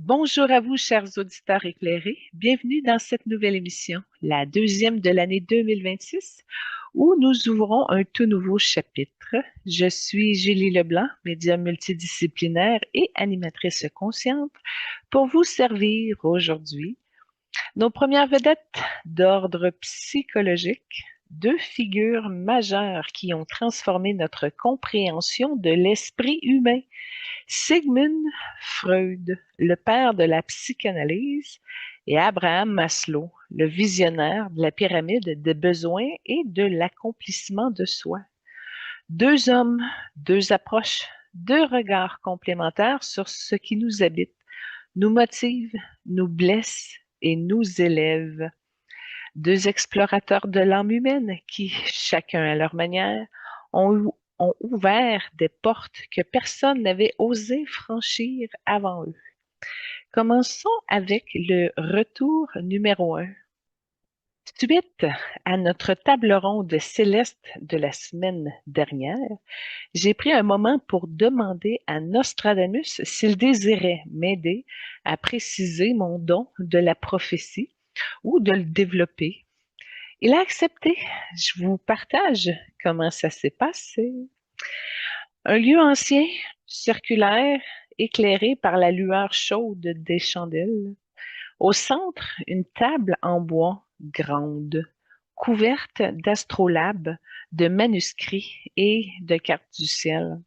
Bonjour à vous, chers auditeurs éclairés. Bienvenue dans cette nouvelle émission, la deuxième de l'année 2026, où nous ouvrons un tout nouveau chapitre. Je suis Julie Leblanc, médium multidisciplinaire et animatrice consciente, pour vous servir aujourd'hui. Nos premières vedettes d'ordre psychologique, deux figures majeures qui ont transformé notre compréhension de l'esprit humain. Sigmund Freud, le père de la psychanalyse, et Abraham Maslow, le visionnaire de la pyramide des besoins et de l'accomplissement de soi. Deux hommes, deux approches, deux regards complémentaires sur ce qui nous habite, nous motive, nous blesse et nous élève. Deux explorateurs de l'âme humaine qui, chacun à leur manière, ont ouvert des portes que personne n'avait osé franchir avant eux. Commençons avec le retour numéro 1. Suite à notre table ronde céleste de la semaine dernière, j'ai pris un moment pour demander à Nostradamus s'il désirait m'aider à préciser mon don de la prophétie ou de le développer. Il a accepté. Je vous partage comment ça s'est passé. Un lieu ancien, circulaire, éclairé par la lueur chaude des chandelles. Au centre, une table en bois grande, couverte d'astrolabes, de manuscrits et de cartes du ciel.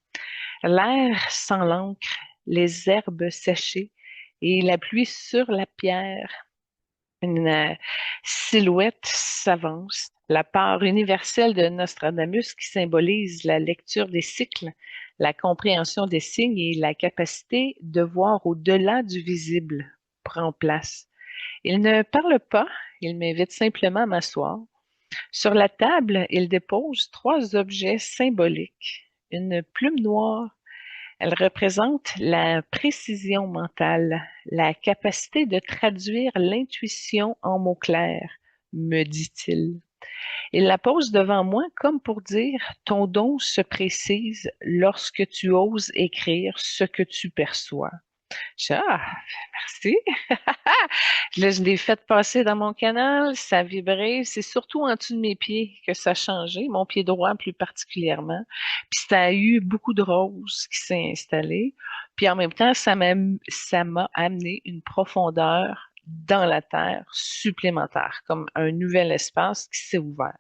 L'air sans l'encre, les herbes séchées et la pluie sur la pierre. Une silhouette s'avance, la part universelle de Nostradamus qui symbolise la lecture des cycles, la compréhension des signes et la capacité de voir au-delà du visible prend place. Il ne parle pas, il m'invite simplement à m'asseoir. Sur la table, il dépose trois objets symboliques. Une plume noire, elle représente la précision mentale, la capacité de traduire l'intuition en mots clairs, me dit-il. Il la pose devant moi comme pour dire, ton don se précise lorsque tu oses écrire ce que tu perçois. Ah, merci. Là, je l'ai fait passer dans mon canal, ça a vibré. C'est surtout en dessous de mes pieds que ça a changé, mon pied droit plus particulièrement. Puis ça a eu beaucoup de roses qui s'est installé. Puis en même temps, ça m'a amené une profondeur dans la terre supplémentaire, comme un nouvel espace qui s'est ouvert.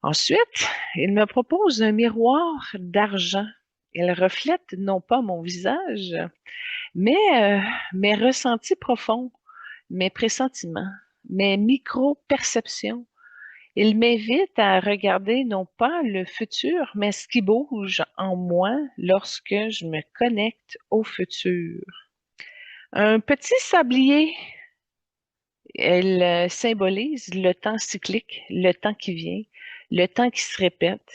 Ensuite, il me propose un miroir d'argent. Il reflète non pas mon visage, mais mes ressentis profonds, mes pressentiments, mes micro-perceptions. Il m'invite à regarder non pas le futur, mais ce qui bouge en moi lorsque je me connecte au futur. Un petit sablier, elle symbolise le temps cyclique, le temps qui vient, le temps qui se répète.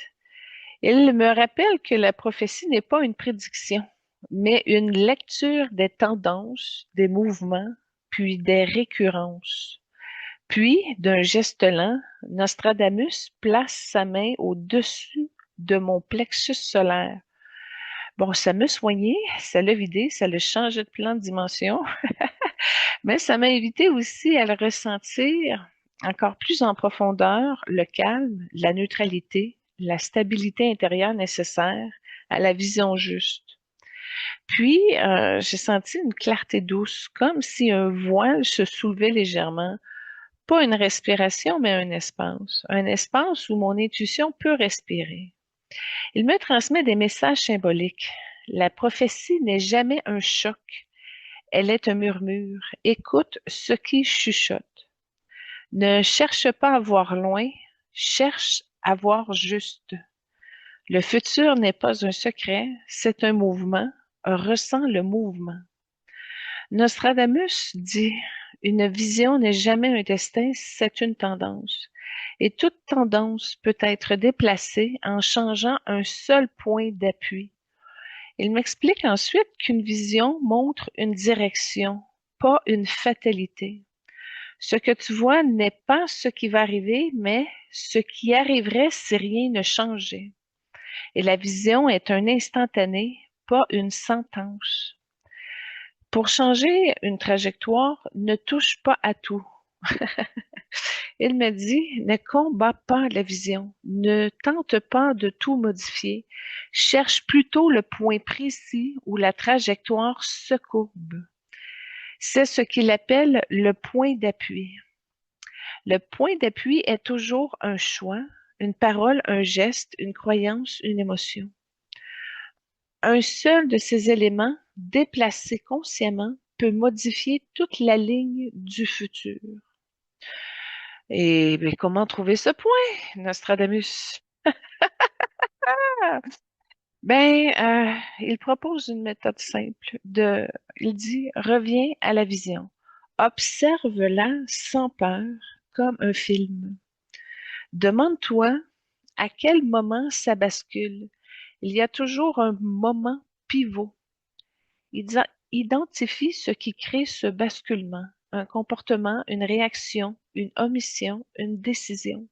Il me rappelle que la prophétie n'est pas une prédiction, mais une lecture des tendances, des mouvements, puis des récurrences. Puis, d'un geste lent, Nostradamus place sa main au-dessus de mon plexus solaire. Bon, ça m'a soigné, ça l'a vidé, ça l'a changé de plan de dimension, mais ça m'a invité aussi à le ressentir encore plus en profondeur, le calme, la neutralité, la stabilité intérieure nécessaire à la vision juste. Puis, j'ai senti une clarté douce, comme si un voile se soulevait légèrement. Pas une respiration, mais un espace. Un espace où mon intuition peut respirer. Il me transmet des messages symboliques. La prophétie n'est jamais un choc. Elle est un murmure. Écoute ce qui chuchote. Ne cherche pas à voir loin, cherche à voir juste. Le futur n'est pas un secret, c'est un mouvement. Ressens le mouvement. Nostradamus dit, une vision n'est jamais un destin, c'est une tendance. Et toute tendance peut être déplacée en changeant un seul point d'appui. Il m'explique ensuite qu'une vision montre une direction, pas une fatalité. Ce que tu vois n'est pas ce qui va arriver, mais ce qui arriverait si rien ne changeait. Et la vision est un instantané, pas une sentence. Pour changer une trajectoire, ne touche pas à tout. Il me dit, ne combat pas la vision, ne tente pas de tout modifier, cherche plutôt le point précis où la trajectoire se courbe. C'est ce qu'il appelle le point d'appui. Le point d'appui est toujours un choix, une parole, un geste, une croyance, une émotion. Un seul de ces éléments, déplacé consciemment, peut modifier toute la ligne du futur. Et bien, comment trouver ce point, Nostradamus? Il propose une méthode simple il dit, reviens à la vision. Observe-la sans peur, comme un film. Demande-toi à quel moment ça bascule. Il y a toujours un moment pivot. Identifie ce qui crée ce basculement, un comportement, une réaction, une omission, une décision.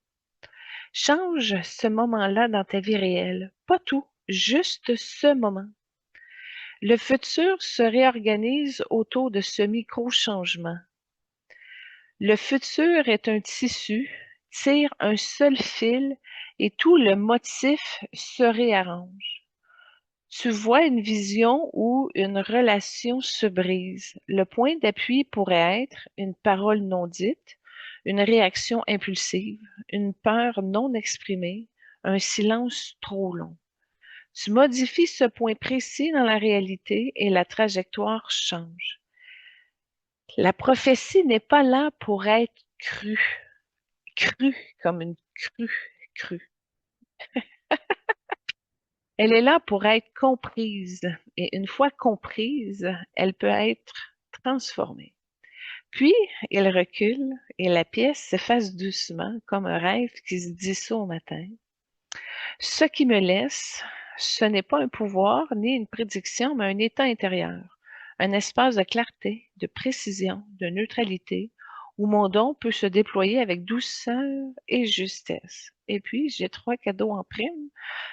Change ce moment-là dans ta vie réelle, pas tout, juste ce moment. Le futur se réorganise autour de ce micro-changement. Le futur est un tissu, tire un seul fil et tout le motif se réarrange. Tu vois une vision où une relation se brise. Le point d'appui pourrait être une parole non dite, une réaction impulsive, une peur non exprimée, un silence trop long. Tu modifies ce point précis dans la réalité et la trajectoire change. La prophétie n'est pas là pour être crue, crue comme une crue. Elle est là pour être comprise et une fois comprise, elle peut être transformée. Puis, il recule et la pièce s'efface doucement comme un rêve qui se dissout au matin. Ce qui me laisse, ce n'est pas un pouvoir ni une prédiction, mais un état intérieur, un espace de clarté, de précision, de neutralité, où mon don peut se déployer avec douceur et justesse. Et puis, j'ai 3 cadeaux en prime,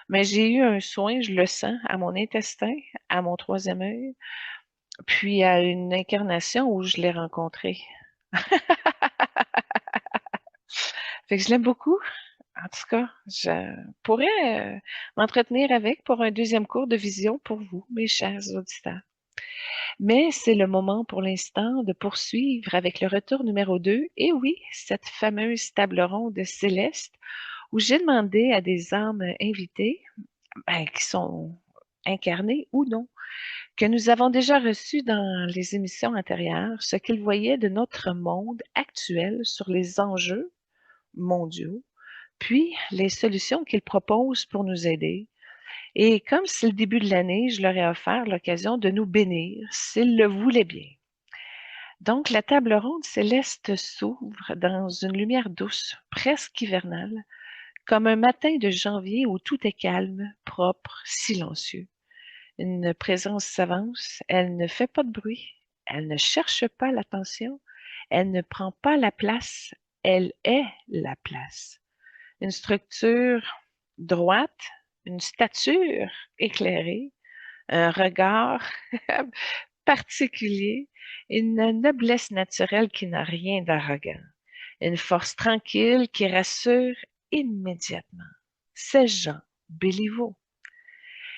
mais j'ai eu un soin, je le sens, à mon intestin, à mon troisième œil, puis à une incarnation où je l'ai rencontré. Fait que je l'aime beaucoup. En tout cas, je pourrais m'entretenir avec pour un deuxième cours de vision pour vous, mes chers auditeurs. Mais c'est le moment pour l'instant de poursuivre avec le retour numéro 2. Et oui, cette fameuse table ronde céleste où j'ai demandé à des âmes invitées, qui sont incarnées ou non, que nous avons déjà reçues dans les émissions antérieures, ce qu'ils voyaient de notre monde actuel sur les enjeux mondiaux, puis les solutions qu'ils proposent pour nous aider. Et comme c'est le début de l'année, je leur ai offert l'occasion de nous bénir, s'ils le voulaient bien. Donc, la table ronde céleste s'ouvre dans une lumière douce, presque hivernale, comme un matin de janvier où tout est calme, propre, silencieux. Une présence s'avance, elle ne fait pas de bruit, elle ne cherche pas l'attention, elle ne prend pas la place, elle est la place. Une structure droite, une stature éclairée, un regard particulier, une noblesse naturelle qui n'a rien d'arrogant, une force tranquille qui rassure immédiatement. C'est Jean Béliveau.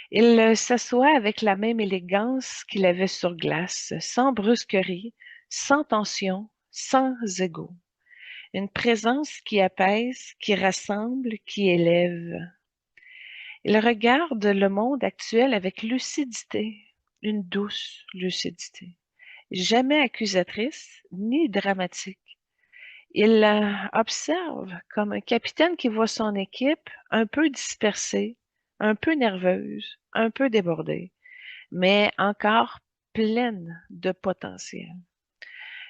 Il s'assoit avec la même élégance qu'il avait sur glace, sans brusquerie, sans tension, sans égo. Une présence qui apaise, qui rassemble, qui élève. Il regarde le monde actuel avec lucidité, une douce lucidité, jamais accusatrice ni dramatique. Il observe comme un capitaine qui voit son équipe un peu dispersée, un peu nerveuse, un peu débordée, mais encore pleine de potentiel.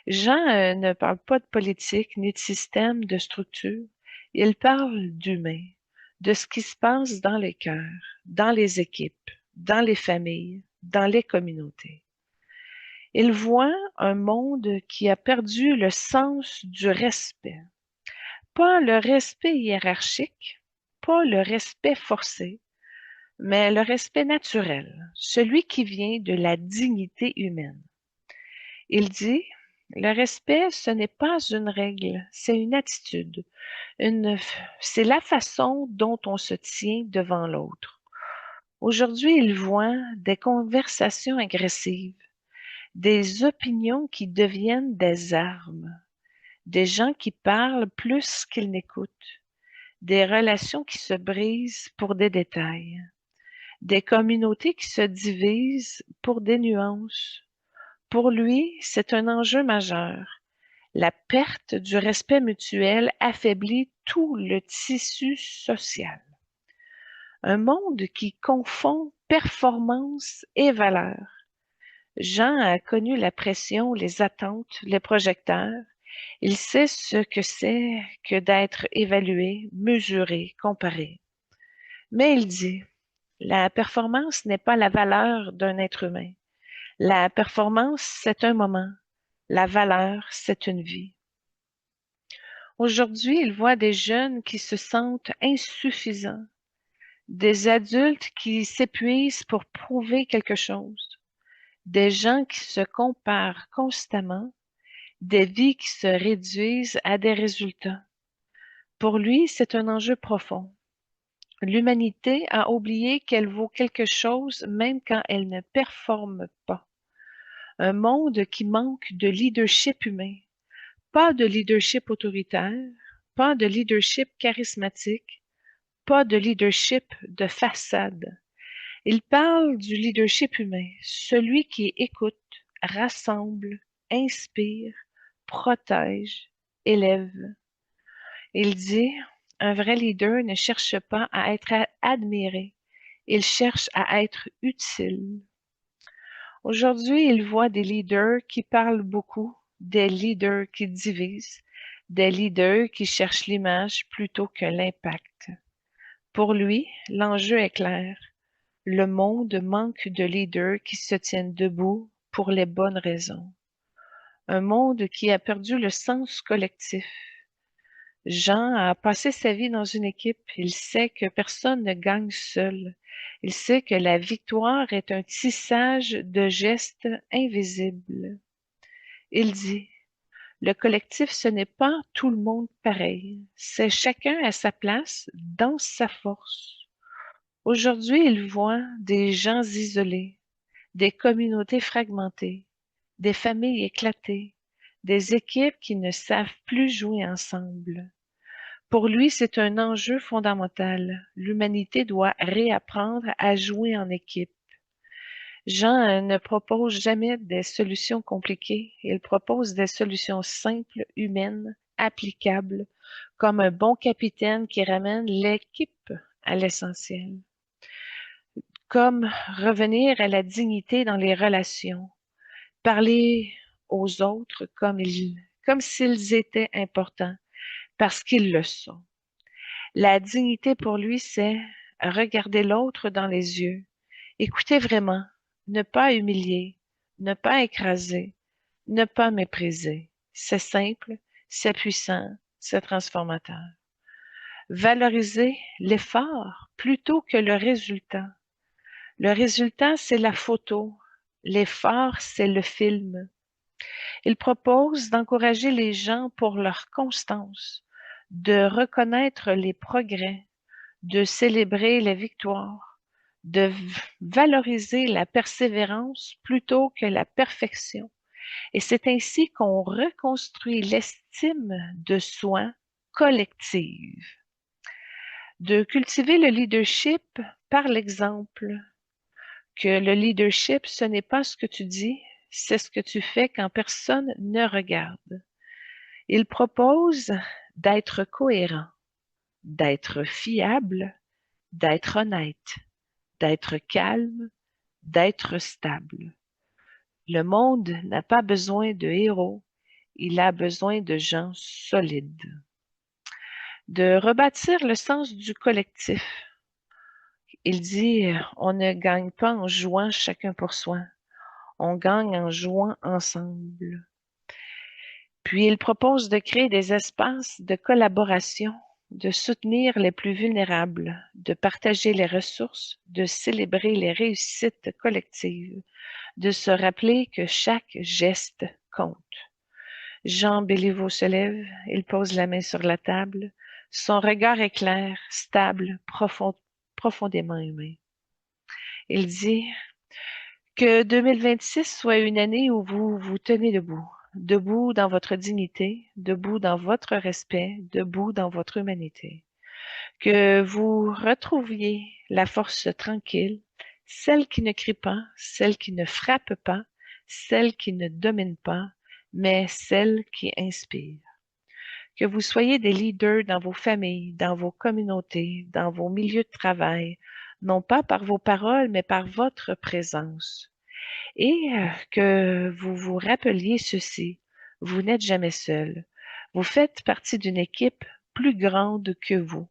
Jean ne parle pas de politique, ni de système, de structure. Il parle d'humain, de ce qui se passe dans les cœurs, dans les équipes, dans les familles, dans les communautés. Il voit un monde qui a perdu le sens du respect. Pas le respect hiérarchique, pas le respect forcé, mais le respect naturel, celui qui vient de la dignité humaine. Il dit, le respect, ce n'est pas une règle, c'est une attitude. C'est la façon dont on se tient devant l'autre. Aujourd'hui, il voit des conversations agressives, des opinions qui deviennent des armes, des gens qui parlent plus qu'ils n'écoutent, des relations qui se brisent pour des détails, des communautés qui se divisent pour des nuances. Pour lui, c'est un enjeu majeur. La perte du respect mutuel affaiblit tout le tissu social. Un monde qui confond performance et valeur. Jean a connu la pression, les attentes, les projecteurs. Il sait ce que c'est que d'être évalué, mesuré, comparé. Mais il dit, la performance n'est pas la valeur d'un être humain. La performance, c'est un moment. La valeur, c'est une vie. Aujourd'hui, il voit des jeunes qui se sentent insuffisants, des adultes qui s'épuisent pour prouver quelque chose, des gens qui se comparent constamment, des vies qui se réduisent à des résultats. Pour lui, c'est un enjeu profond. L'humanité a oublié qu'elle vaut quelque chose même quand elle ne performe pas. Un monde qui manque de leadership humain, pas de leadership autoritaire, pas de leadership charismatique, pas de leadership de façade. Il parle du leadership humain, celui qui écoute, rassemble, inspire, protège, élève. Il dit, un vrai leader ne cherche pas à être admiré, il cherche à être utile. Aujourd'hui, il voit des leaders qui parlent beaucoup, des leaders qui divisent, des leaders qui cherchent l'image plutôt que l'impact. Pour lui, l'enjeu est clair. Le monde manque de leaders qui se tiennent debout pour les bonnes raisons. Un monde qui a perdu le sens collectif. Jean a passé sa vie dans une équipe. Il sait que personne ne gagne seul. Il sait que la victoire est un tissage de gestes invisibles. Il dit, le collectif, ce n'est pas tout le monde pareil. C'est chacun à sa place, dans sa force. Aujourd'hui, il voit des gens isolés, des communautés fragmentées, des familles éclatées, des équipes qui ne savent plus jouer ensemble. Pour lui, c'est un enjeu fondamental. L'humanité doit réapprendre à jouer en équipe. Jean ne propose jamais des solutions compliquées. Il propose des solutions simples, humaines, applicables, comme un bon capitaine qui ramène l'équipe à l'essentiel. Comme revenir à la dignité dans les relations, parler aux autres comme s'ils étaient importants, parce qu'ils le sont. La dignité pour lui, c'est regarder l'autre dans les yeux, écouter vraiment, ne pas humilier, ne pas écraser, ne pas mépriser. C'est simple, c'est puissant, c'est transformateur. Valoriser l'effort plutôt que le résultat. Le résultat, c'est la photo. L'effort, c'est le film. Il propose d'encourager les gens pour leur constance, de reconnaître les progrès, de célébrer les victoires, de valoriser la persévérance plutôt que la perfection. Et c'est ainsi qu'on reconstruit l'estime de soi collective. De cultiver le leadership par l'exemple, que le leadership, ce n'est pas ce que tu dis, c'est ce que tu fais quand personne ne regarde. Il propose d'être cohérent, d'être fiable, d'être honnête, d'être calme, d'être stable. Le monde n'a pas besoin de héros, il a besoin de gens solides. De rebâtir le sens du collectif. Il dit, on ne gagne pas en jouant chacun pour soi, on gagne en jouant ensemble. Puis il propose de créer des espaces de collaboration, de soutenir les plus vulnérables, de partager les ressources, de célébrer les réussites collectives, de se rappeler que chaque geste compte. Jean Béliveau se lève, il pose la main sur la table. Son regard est clair, stable, profondément humain. Il dit que 2026 soit une année où vous vous tenez debout, debout dans votre dignité, debout dans votre respect, debout dans votre humanité. Que vous retrouviez la force tranquille, celle qui ne crie pas, celle qui ne frappe pas, celle qui ne domine pas, mais celle qui inspire. Que vous soyez des leaders dans vos familles, dans vos communautés, dans vos milieux de travail, non pas par vos paroles, mais par votre présence. Et que vous vous rappeliez ceci, vous n'êtes jamais seul. Vous faites partie d'une équipe plus grande que vous.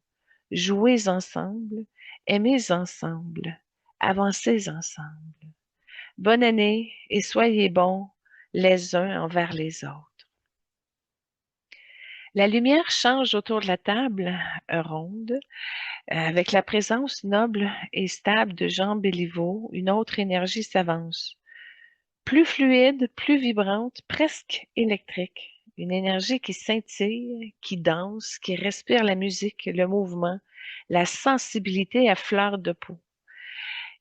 Jouez ensemble, aimez ensemble, avancez ensemble. Bonne année et soyez bons les uns envers les autres. La lumière change autour de la table ronde, avec la présence noble et stable de Jean Béliveau, une autre énergie s'avance. Plus fluide, plus vibrante, presque électrique. Une énergie qui scintille, qui danse, qui respire la musique, le mouvement, la sensibilité à fleur de peau.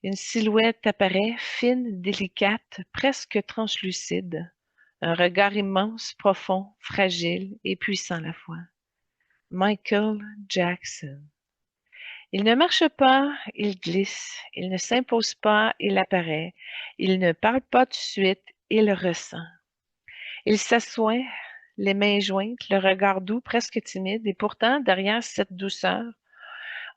Une silhouette apparaît, fine, délicate, presque translucide. Un regard immense, profond, fragile et puissant à la fois. Michael Jackson. Il ne marche pas, il glisse. Il ne s'impose pas, il apparaît. Il ne parle pas tout de suite, il ressent. Il s'assoit, les mains jointes, le regard doux, presque timide, et pourtant, derrière cette douceur,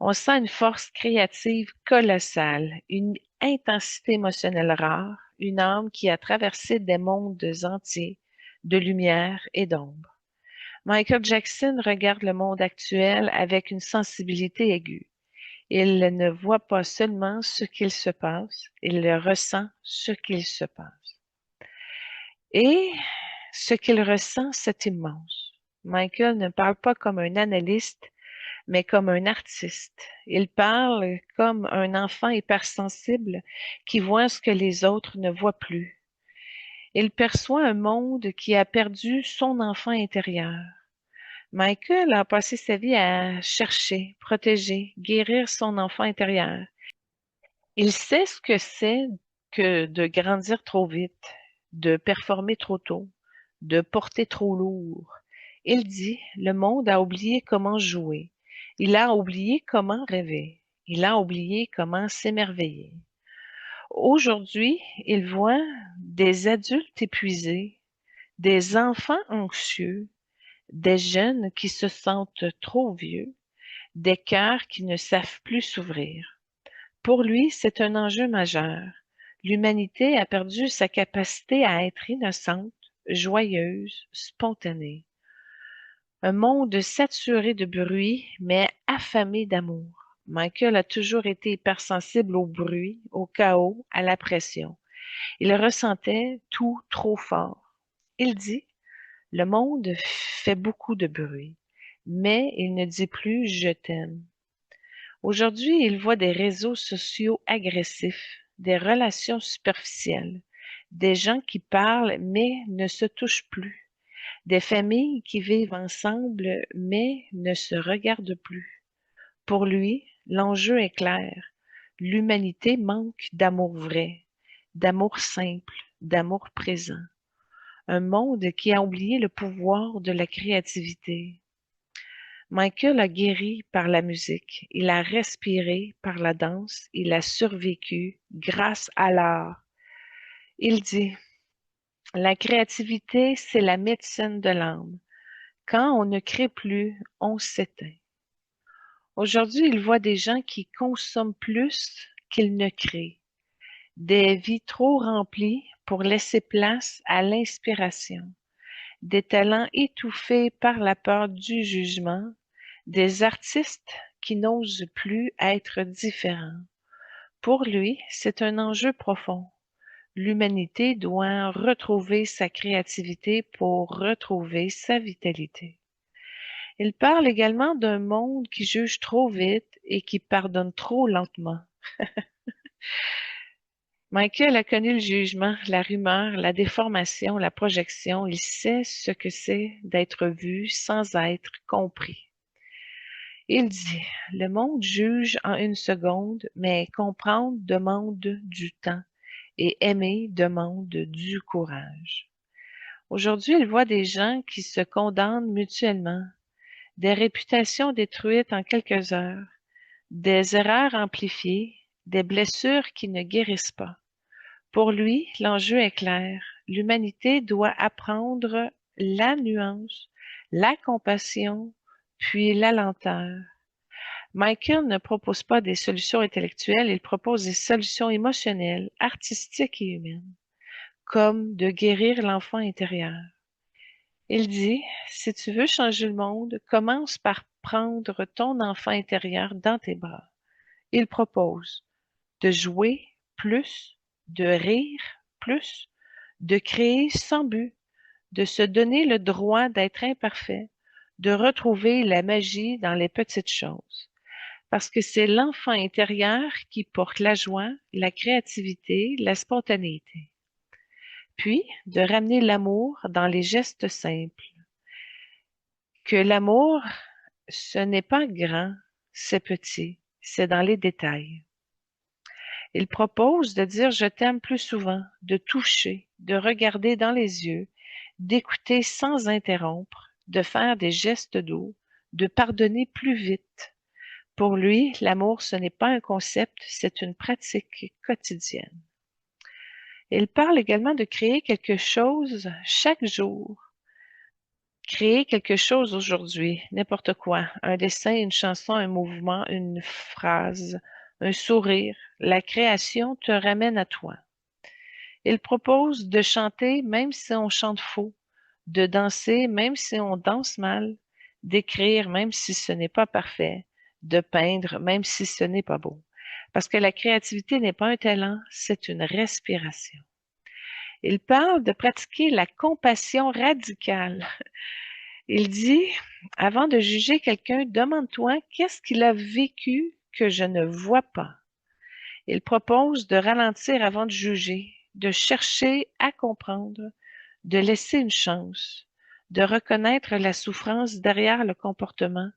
on sent une force créative colossale, une intensité émotionnelle rare, une âme qui a traversé des mondes entiers de lumière et d'ombre. Michael Jackson regarde le monde actuel avec une sensibilité aiguë. Il ne voit pas seulement ce qu'il se passe, il ressent ce qu'il se passe. Et ce qu'il ressent, c'est immense. Michael ne parle pas comme un analyste, mais comme un artiste. Il parle comme un enfant hypersensible qui voit ce que les autres ne voient plus. Il perçoit un monde qui a perdu son enfant intérieur. Michael a passé sa vie à chercher, protéger, guérir son enfant intérieur. Il sait ce que c'est que de grandir trop vite, de performer trop tôt, de porter trop lourd. Il dit, le monde a oublié comment jouer. Il a oublié comment rêver. Il a oublié comment s'émerveiller. Aujourd'hui, il voit des adultes épuisés, des enfants anxieux, des jeunes qui se sentent trop vieux, des cœurs qui ne savent plus s'ouvrir. Pour lui, c'est un enjeu majeur. L'humanité a perdu sa capacité à être innocente, joyeuse, spontanée. Un monde saturé de bruit, mais affamé d'amour. Michael a toujours été hypersensible au bruit, au chaos, à la pression. Il ressentait tout trop fort. Il dit, le monde fait beaucoup de bruit, mais il ne dit plus je t'aime. Aujourd'hui, il voit des réseaux sociaux agressifs, des relations superficielles, des gens qui parlent mais ne se touchent plus, des familles qui vivent ensemble mais ne se regardent plus. Pour lui, l'enjeu est clair. L'humanité manque d'amour vrai, d'amour simple, d'amour présent. Un monde qui a oublié le pouvoir de la créativité. Michael a guéri par la musique, il a respiré par la danse, il a survécu grâce à l'art. Il dit, la créativité, c'est la médecine de l'âme. Quand on ne crée plus, on s'éteint. Aujourd'hui, il voit des gens qui consomment plus qu'ils ne créent, des vies trop remplies pour laisser place à l'inspiration, des talents étouffés par la peur du jugement, des artistes qui n'osent plus être différents. Pour lui, c'est un enjeu profond. L'humanité doit retrouver sa créativité pour retrouver sa vitalité. Il parle également d'un monde qui juge trop vite et qui pardonne trop lentement. Michael a connu le jugement, la rumeur, la déformation, la projection. Il sait ce que c'est d'être vu sans être compris. Il dit, le monde juge en une seconde, mais comprendre demande du temps et aimer demande du courage. Aujourd'hui, il voit des gens qui se condamnent mutuellement, des réputations détruites en quelques heures, des erreurs amplifiées, des blessures qui ne guérissent pas. Pour lui, l'enjeu est clair. L'humanité doit apprendre la nuance, la compassion, puis la lenteur. Michael ne propose pas des solutions intellectuelles, il propose des solutions émotionnelles, artistiques et humaines, comme de guérir l'enfant intérieur. Il dit, si tu veux changer le monde, commence par prendre ton enfant intérieur dans tes bras. Il propose de jouer plus, de rire plus, de créer sans but, de se donner le droit d'être imparfait, de retrouver la magie dans les petites choses. Parce que c'est l'enfant intérieur qui porte la joie, la créativité, la spontanéité. Puis, de ramener l'amour dans les gestes simples. Que l'amour, ce n'est pas grand, c'est petit, c'est dans les détails. Il propose de dire je t'aime plus souvent, de toucher, de regarder dans les yeux, d'écouter sans interrompre, de faire des gestes doux, de pardonner plus vite. Pour lui, l'amour, ce n'est pas un concept, c'est une pratique quotidienne. Il parle également de créer quelque chose chaque jour. Créer quelque chose aujourd'hui, n'importe quoi, un dessin, une chanson, un mouvement, une phrase, un sourire, la création te ramène à toi. Il propose de chanter même si on chante faux, de danser même si on danse mal, d'écrire même si ce n'est pas parfait, de peindre même si ce n'est pas beau. Parce que la créativité n'est pas un talent, c'est une respiration. Il parle de pratiquer la compassion radicale. Il dit, avant de juger quelqu'un, demande-toi qu'est-ce qu'il a vécu que je ne vois pas. Il propose de ralentir avant de juger, de chercher à comprendre, de laisser une chance, de reconnaître la souffrance derrière le comportement,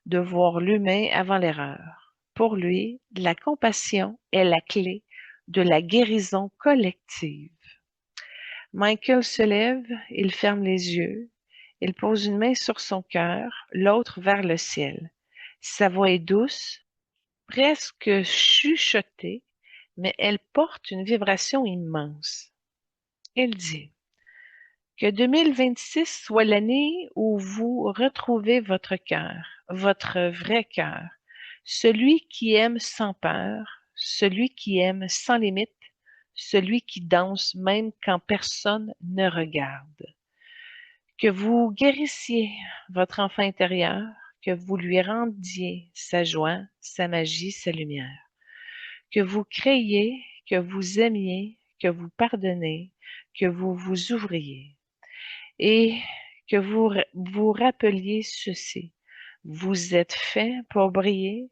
de voir l'humain avant l'erreur. Pour lui, la compassion est la clé de la guérison collective. Michael se lève, il ferme les yeux, il pose une main sur son cœur, l'autre vers le ciel. Sa voix est douce, presque chuchotée, mais elle porte une vibration immense. Il dit que 2026 soit l'année où vous retrouvez votre cœur, votre vrai cœur, celui qui aime sans peur, celui qui aime sans limite, celui qui danse même quand personne ne regarde. Que vous guérissiez votre enfant intérieur, que vous lui rendiez sa joie, sa magie, sa lumière. Que vous créiez, que vous aimiez, que vous pardonnez, que vous vous ouvriez. Et que vous vous rappeliez ceci. Vous êtes fait pour briller,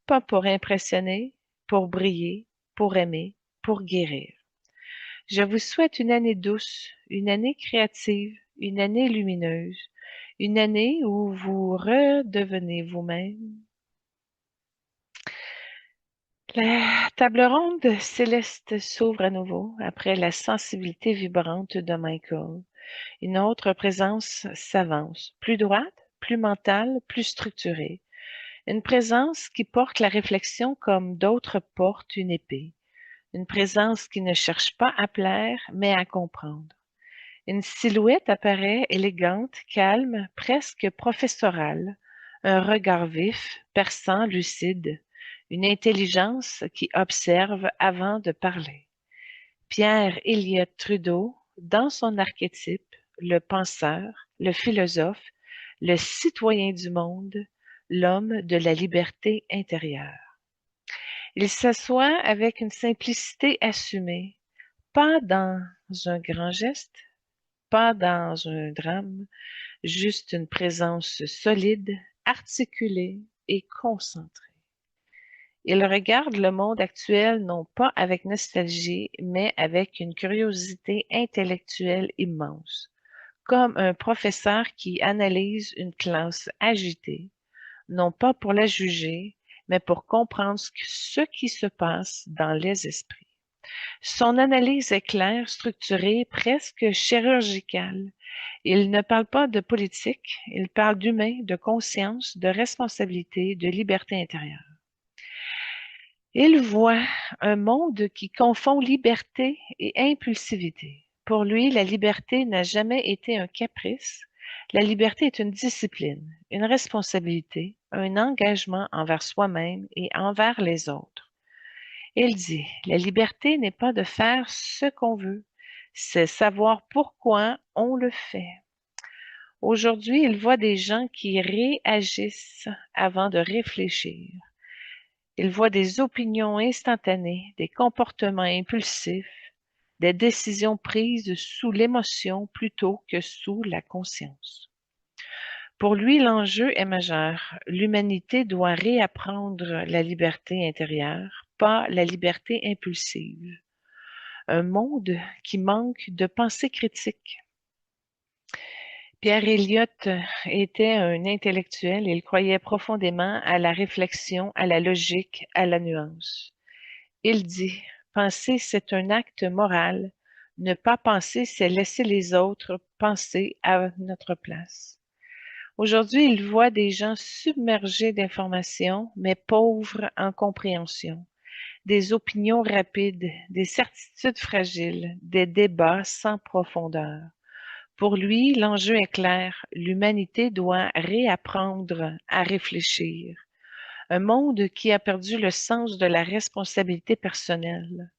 pas pour impressionner, pour briller, pour aimer, pour guérir. Je vous souhaite une année douce, une année créative, une année lumineuse, une année où vous redevenez vous-même. La table ronde céleste s'ouvre à nouveau après la sensibilité vibrante de Michael. Une autre présence s'avance, plus droite, plus mentale, plus structurée. Une présence qui porte la réflexion comme d'autres portent une épée. Une présence qui ne cherche pas à plaire, mais à comprendre. Une silhouette apparaît élégante, calme, presque professorale. Un regard vif, perçant, lucide. Une intelligence qui observe avant de parler. Pierre Elliott Trudeau, dans son archétype, le penseur, le philosophe, le citoyen du monde, l'homme de la liberté intérieure. Il s'assoit avec une simplicité assumée, pas dans un grand geste, pas dans un drame, juste une présence solide, articulée et concentrée. Il regarde le monde actuel non pas avec nostalgie, mais avec une curiosité intellectuelle immense, comme un professeur qui analyse une classe agitée, non pas pour la juger, mais pour comprendre ce qui se passe dans les esprits. Son analyse est claire, structurée, presque chirurgicale. Il ne parle pas de politique, il parle d'humain, de conscience, de responsabilité, de liberté intérieure. Il voit un monde qui confond liberté et impulsivité. Pour lui, la liberté n'a jamais été un caprice. La liberté est une discipline, une responsabilité, un engagement envers soi-même et envers les autres. Il dit, la liberté n'est pas de faire ce qu'on veut, c'est savoir pourquoi on le fait. Aujourd'hui, il voit des gens qui réagissent avant de réfléchir. Il voit des opinions instantanées, des comportements impulsifs, des décisions prises sous l'émotion plutôt que sous la conscience. Pour lui, l'enjeu est majeur. L'humanité doit réapprendre la liberté intérieure, pas la liberté impulsive. Un monde qui manque de pensée critique. Pierre Elliott était un intellectuel et il croyait profondément à la réflexion, à la logique, à la nuance. Il dit, penser, c'est un acte moral. Ne pas penser, c'est laisser les autres penser à notre place. Aujourd'hui, il voit des gens submergés d'informations, mais pauvres en compréhension. Des opinions rapides, des certitudes fragiles, des débats sans profondeur. Pour lui, l'enjeu est clair. L'humanité doit réapprendre à réfléchir. Un monde qui a perdu le sens de la responsabilité personnelle.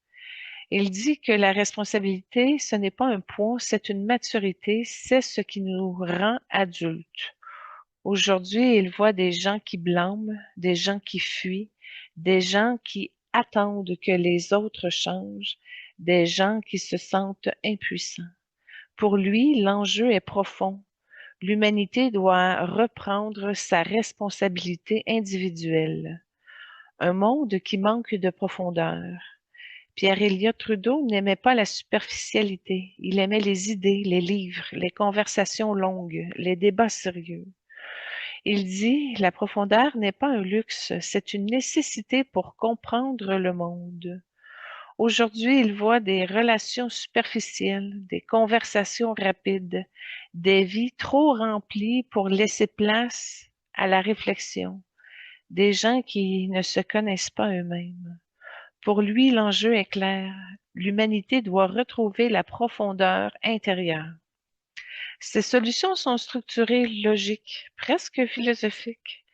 Il dit que la responsabilité, ce n'est pas un poids, c'est une maturité, c'est ce qui nous rend adultes. Aujourd'hui, il voit des gens qui blâment, des gens qui fuient, des gens qui attendent que les autres changent, des gens qui se sentent impuissants. Pour lui, l'enjeu est profond. L'humanité doit reprendre sa responsabilité individuelle. Un monde qui manque de profondeur. Pierre Elliott Trudeau n'aimait pas la superficialité. Il aimait les idées, les livres, les conversations longues, les débats sérieux. Il dit, la profondeur n'est pas un luxe, c'est une nécessité pour comprendre le monde. Aujourd'hui, il voit des relations superficielles, des conversations rapides, des vies trop remplies pour laisser place à la réflexion, des gens qui ne se connaissent pas eux-mêmes. Pour lui, l'enjeu est clair. L'humanité doit retrouver la profondeur intérieure. Ces solutions sont structurées, logiques, presque philosophiques.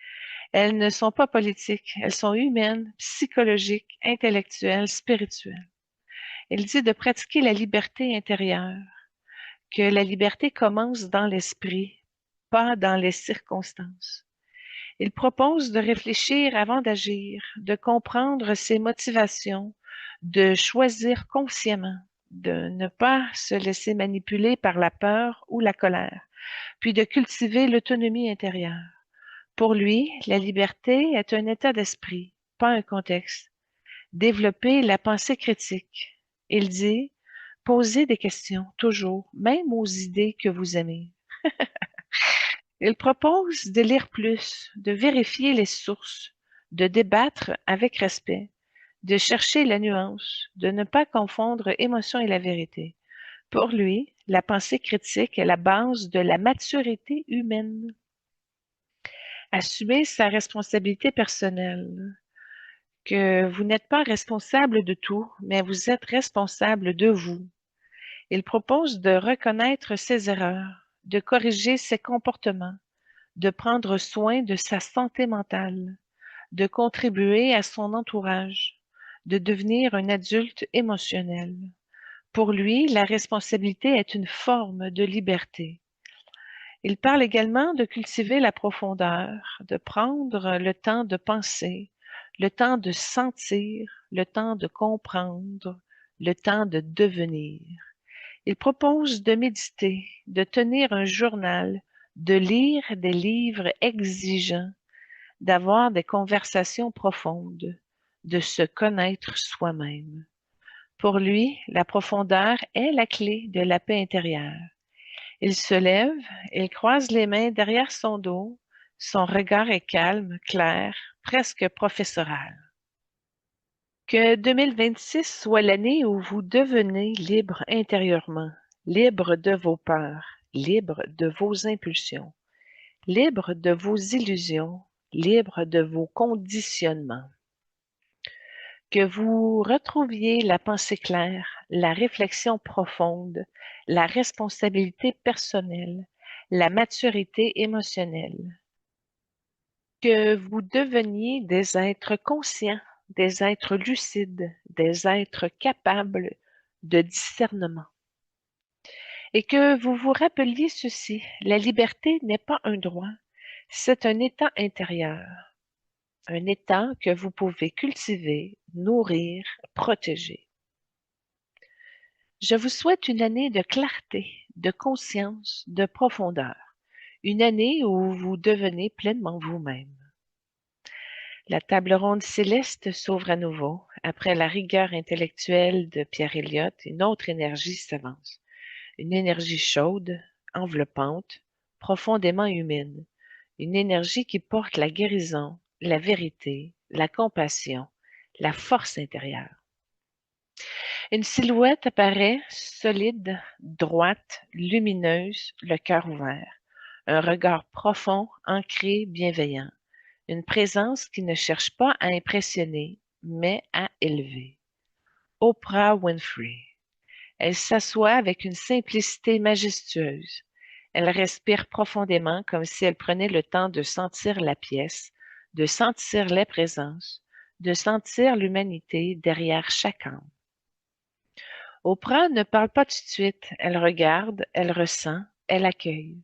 Elles ne sont pas politiques, elles sont humaines, psychologiques, intellectuelles, spirituelles. Il dit de pratiquer la liberté intérieure, que la liberté commence dans l'esprit, pas dans les circonstances. Il propose de réfléchir avant d'agir, de comprendre ses motivations, de choisir consciemment, de ne pas se laisser manipuler par la peur ou la colère, puis de cultiver l'autonomie intérieure. Pour lui, la liberté est un état d'esprit, pas un contexte. Développer la pensée critique. Il dit, posez des questions, toujours, même aux idées que vous aimez. Il propose de lire plus, de vérifier les sources, de débattre avec respect, de chercher la nuance, de ne pas confondre émotion et la vérité. Pour lui, la pensée critique est la base de la maturité humaine. Assumer sa responsabilité personnelle, que vous n'êtes pas responsable de tout, mais vous êtes responsable de vous. Il propose de reconnaître ses erreurs, de corriger ses comportements, de prendre soin de sa santé mentale, de contribuer à son entourage, de devenir un adulte émotionnel. Pour lui, la responsabilité est une forme de liberté. Il parle également de cultiver la profondeur, de prendre le temps de penser, le temps de sentir, le temps de comprendre, le temps de devenir. Il propose de méditer, de tenir un journal, de lire des livres exigeants, d'avoir des conversations profondes, de se connaître soi-même. Pour lui, la profondeur est la clé de la paix intérieure. Il se lève, il croise les mains derrière son dos, son regard est calme, clair, presque professoral. Que 2026 soit l'année où vous devenez libre intérieurement, libre de vos peurs, libre de vos impulsions, libre de vos illusions, libre de vos conditionnements. Que vous retrouviez la pensée claire, la réflexion profonde, la responsabilité personnelle, la maturité émotionnelle. Que vous deveniez des êtres conscients, des êtres lucides, des êtres capables de discernement. Et que vous vous rappeliez ceci, la liberté n'est pas un droit, c'est un état intérieur, un état que vous pouvez cultiver, nourrir, protéger. Je vous souhaite une année de clarté, de conscience, de profondeur, une année où vous devenez pleinement vous-même. La table ronde céleste s'ouvre à nouveau. Après la rigueur intellectuelle de Pierre Elliott, une autre énergie s'avance. Une énergie chaude, enveloppante, profondément humaine. Une énergie qui porte la guérison, la vérité, la compassion, la force intérieure. Une silhouette apparaît, solide, droite, lumineuse, le cœur ouvert. Un regard profond, ancré, bienveillant. Une présence qui ne cherche pas à impressionner, mais à élever. Oprah Winfrey. Elle s'assoit avec une simplicité majestueuse. Elle respire profondément comme si elle prenait le temps de sentir la pièce, de sentir les présences, de sentir l'humanité derrière chaque âme. Oprah ne parle pas tout de suite. Elle regarde, elle ressent, elle accueille.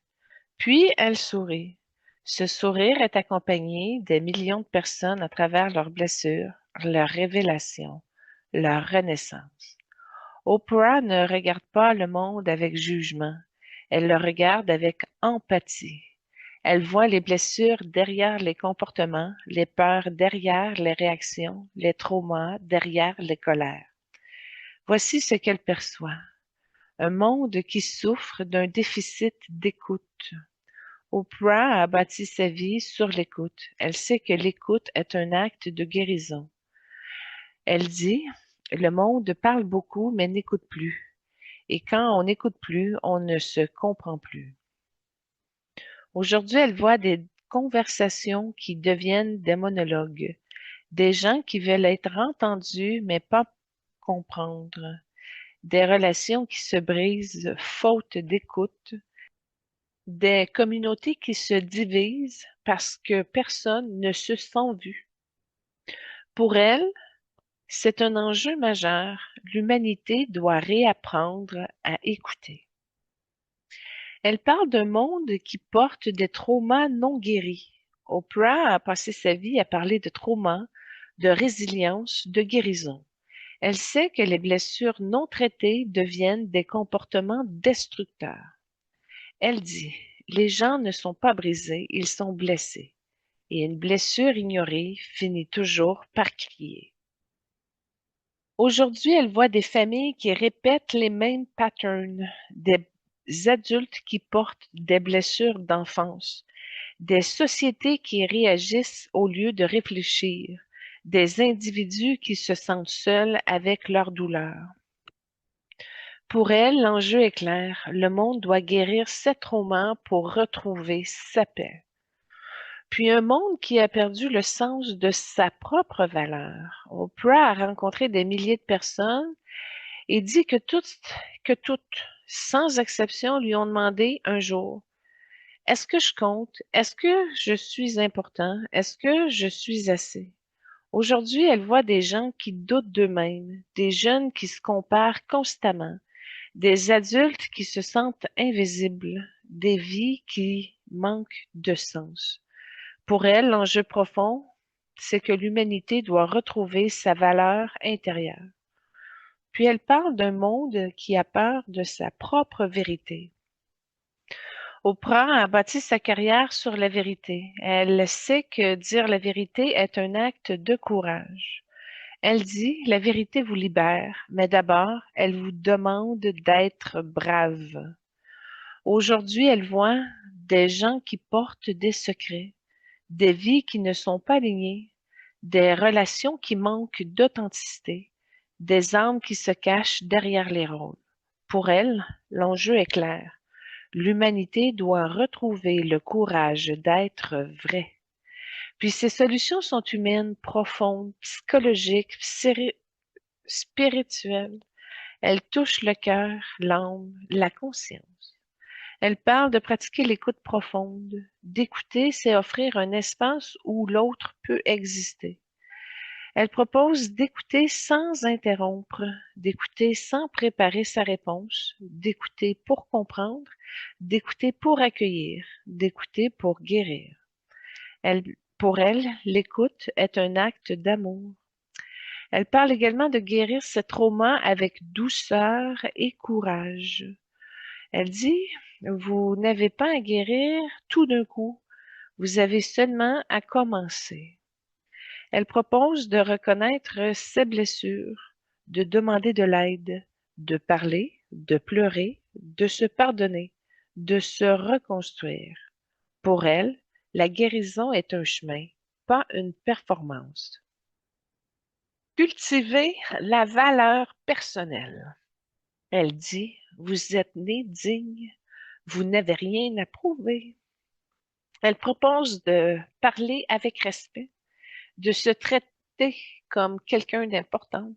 Puis elle sourit. Ce sourire est accompagné des millions de personnes à travers leurs blessures, leurs révélations, leur renaissance. Oprah ne regarde pas le monde avec jugement. Elle le regarde avec empathie. Elle voit les blessures derrière les comportements, les peurs derrière les réactions, les traumas derrière les colères. Voici ce qu'elle perçoit. Un monde qui souffre d'un déficit d'écoute. Oprah a bâti sa vie sur l'écoute. Elle sait que l'écoute est un acte de guérison. Elle dit, le monde parle beaucoup mais n'écoute plus. Et quand on n'écoute plus, on ne se comprend plus. Aujourd'hui, elle voit des conversations qui deviennent des monologues. Des gens qui veulent être entendus mais pas comprendre. Des relations qui se brisent faute d'écoute. Des communautés qui se divisent parce que personne ne se sent vu. Pour elle, c'est un enjeu majeur. L'humanité doit réapprendre à écouter. Elle parle d'un monde qui porte des traumas non guéris. Oprah a passé sa vie à parler de traumas, de résilience, de guérison. Elle sait que les blessures non traitées deviennent des comportements destructeurs. Elle dit, les gens ne sont pas brisés, ils sont blessés. Et une blessure ignorée finit toujours par crier. Aujourd'hui, elle voit des familles qui répètent les mêmes patterns, des adultes qui portent des blessures d'enfance, des sociétés qui réagissent au lieu de réfléchir, des individus qui se sentent seuls avec leur douleur. Pour elle, l'enjeu est clair, le monde doit guérir ses traumas pour retrouver sa paix. Puis un monde qui a perdu le sens de sa propre valeur. Oprah a rencontré des milliers de personnes et dit que toutes, sans exception, lui ont demandé un jour, est-ce que je compte? Est-ce que je suis important? Est-ce que je suis assez? Aujourd'hui, elle voit des gens qui doutent d'eux-mêmes, des jeunes qui se comparent constamment, des adultes qui se sentent invisibles, des vies qui manquent de sens. Pour elle, l'enjeu profond, c'est que l'humanité doit retrouver sa valeur intérieure. Puis elle parle d'un monde qui a peur de sa propre vérité. Oprah a bâti sa carrière sur la vérité. Elle sait que dire la vérité est un acte de courage. Elle dit, la vérité vous libère, mais d'abord, elle vous demande d'être brave. Aujourd'hui, elle voit des gens qui portent des secrets, des vies qui ne sont pas alignées, des relations qui manquent d'authenticité, des âmes qui se cachent derrière les rôles. Pour elle, l'enjeu est clair. L'humanité doit retrouver le courage d'être vraie. Puis ces solutions sont humaines, profondes, psychologiques, spirituelles. Elles touchent le cœur, l'âme, la conscience. Elle parle de pratiquer l'écoute profonde. D'écouter, c'est offrir un espace où l'autre peut exister. Elle propose d'écouter sans interrompre, d'écouter sans préparer sa réponse, d'écouter pour comprendre, d'écouter pour accueillir, d'écouter pour guérir. Elle, pour elle, l'écoute est un acte d'amour. Elle parle également de guérir ce trauma avec douceur et courage. Elle dit, vous n'avez pas à guérir tout d'un coup, vous avez seulement à commencer. Elle propose de reconnaître ses blessures, de demander de l'aide, de parler, de pleurer, de se pardonner, de se reconstruire. Pour elle, la guérison est un chemin, pas une performance. Cultiver la valeur personnelle. Elle dit, vous êtes né digne, vous n'avez rien à prouver. Elle propose de parler avec respect, de se traiter comme quelqu'un d'important,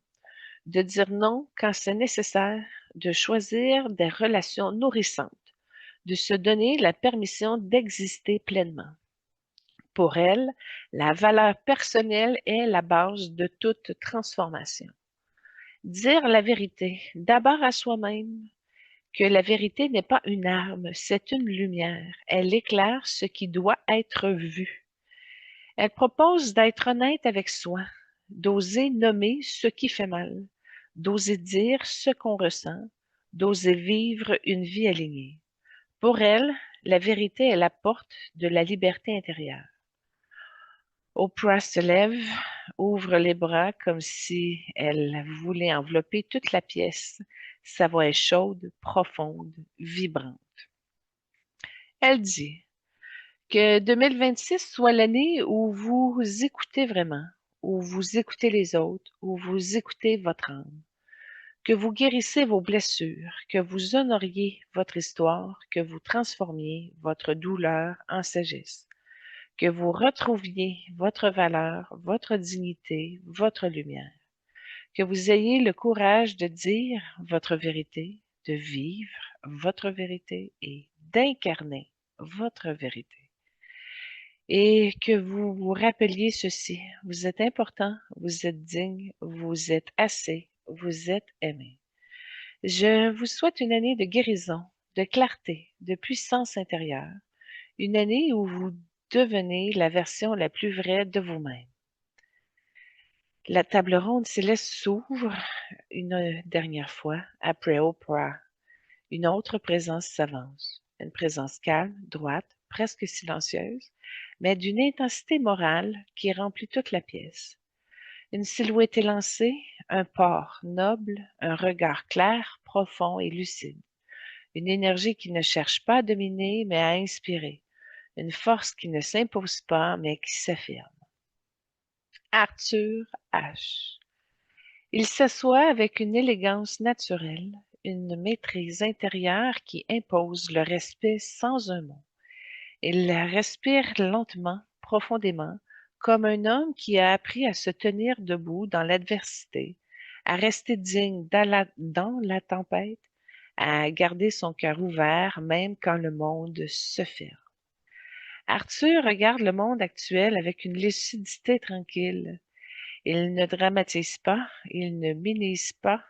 de dire non quand c'est nécessaire, de choisir des relations nourrissantes, de se donner la permission d'exister pleinement. Pour elle, la valeur personnelle est la base de toute transformation. Dire la vérité, d'abord à soi-même, que la vérité n'est pas une arme, c'est une lumière. Elle éclaire ce qui doit être vu. Elle propose d'être honnête avec soi, d'oser nommer ce qui fait mal, d'oser dire ce qu'on ressent, d'oser vivre une vie alignée. Pour elle, la vérité est la porte de la liberté intérieure. Oprah se lève, ouvre les bras comme si elle voulait envelopper toute la pièce. Sa voix est chaude, profonde, vibrante. Elle dit que 2026 soit l'année où vous écoutez vraiment, où vous écoutez les autres, où vous écoutez votre âme, que vous guérissez vos blessures, que vous honoriez votre histoire, que vous transformiez votre douleur en sagesse, que vous retrouviez votre valeur, votre dignité, votre lumière, que vous ayez le courage de dire votre vérité, de vivre votre vérité et d'incarner votre vérité. Et que vous vous rappeliez ceci, vous êtes important, vous êtes digne, vous êtes assez, vous êtes aimé. Je vous souhaite une année de guérison, de clarté, de puissance intérieure, une année où vous devenez la version la plus vraie de vous-même. La table ronde céleste s'ouvre une dernière fois après Oprah. Une autre présence s'avance, une présence calme, droite, presque silencieuse, mais d'une intensité morale qui remplit toute la pièce. Une silhouette élancée, un port noble, un regard clair, profond et lucide. Une énergie qui ne cherche pas à dominer, mais à inspirer. Une force qui ne s'impose pas, mais qui s'affirme. Arthur H. Il s'assoit avec une élégance naturelle, une maîtrise intérieure qui impose le respect sans un mot. Il respire lentement, profondément, comme un homme qui a appris à se tenir debout dans l'adversité, à rester digne dans la tempête, à garder son cœur ouvert même quand le monde se ferme. Arthur regarde le monde actuel avec une lucidité tranquille. Il ne dramatise pas, il ne minimise pas.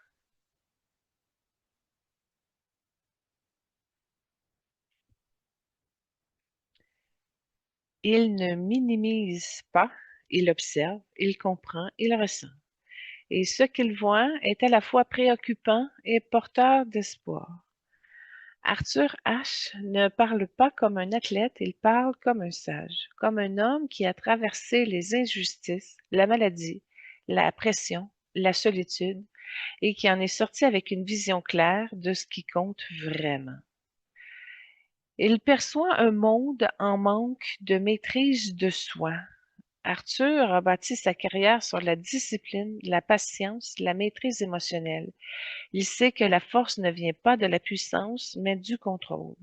Il ne minimise pas, il observe, il comprend, il ressent. Et ce qu'il voit est à la fois préoccupant et porteur d'espoir. Arthur H. ne parle pas comme un athlète, il parle comme un sage, comme un homme qui a traversé les injustices, la maladie, la pression, la solitude, et qui en est sorti avec une vision claire de ce qui compte vraiment. Il perçoit un monde en manque de maîtrise de soi. Arthur a bâti sa carrière sur la discipline, la patience, la maîtrise émotionnelle. Il sait que la force ne vient pas de la puissance, mais du contrôle.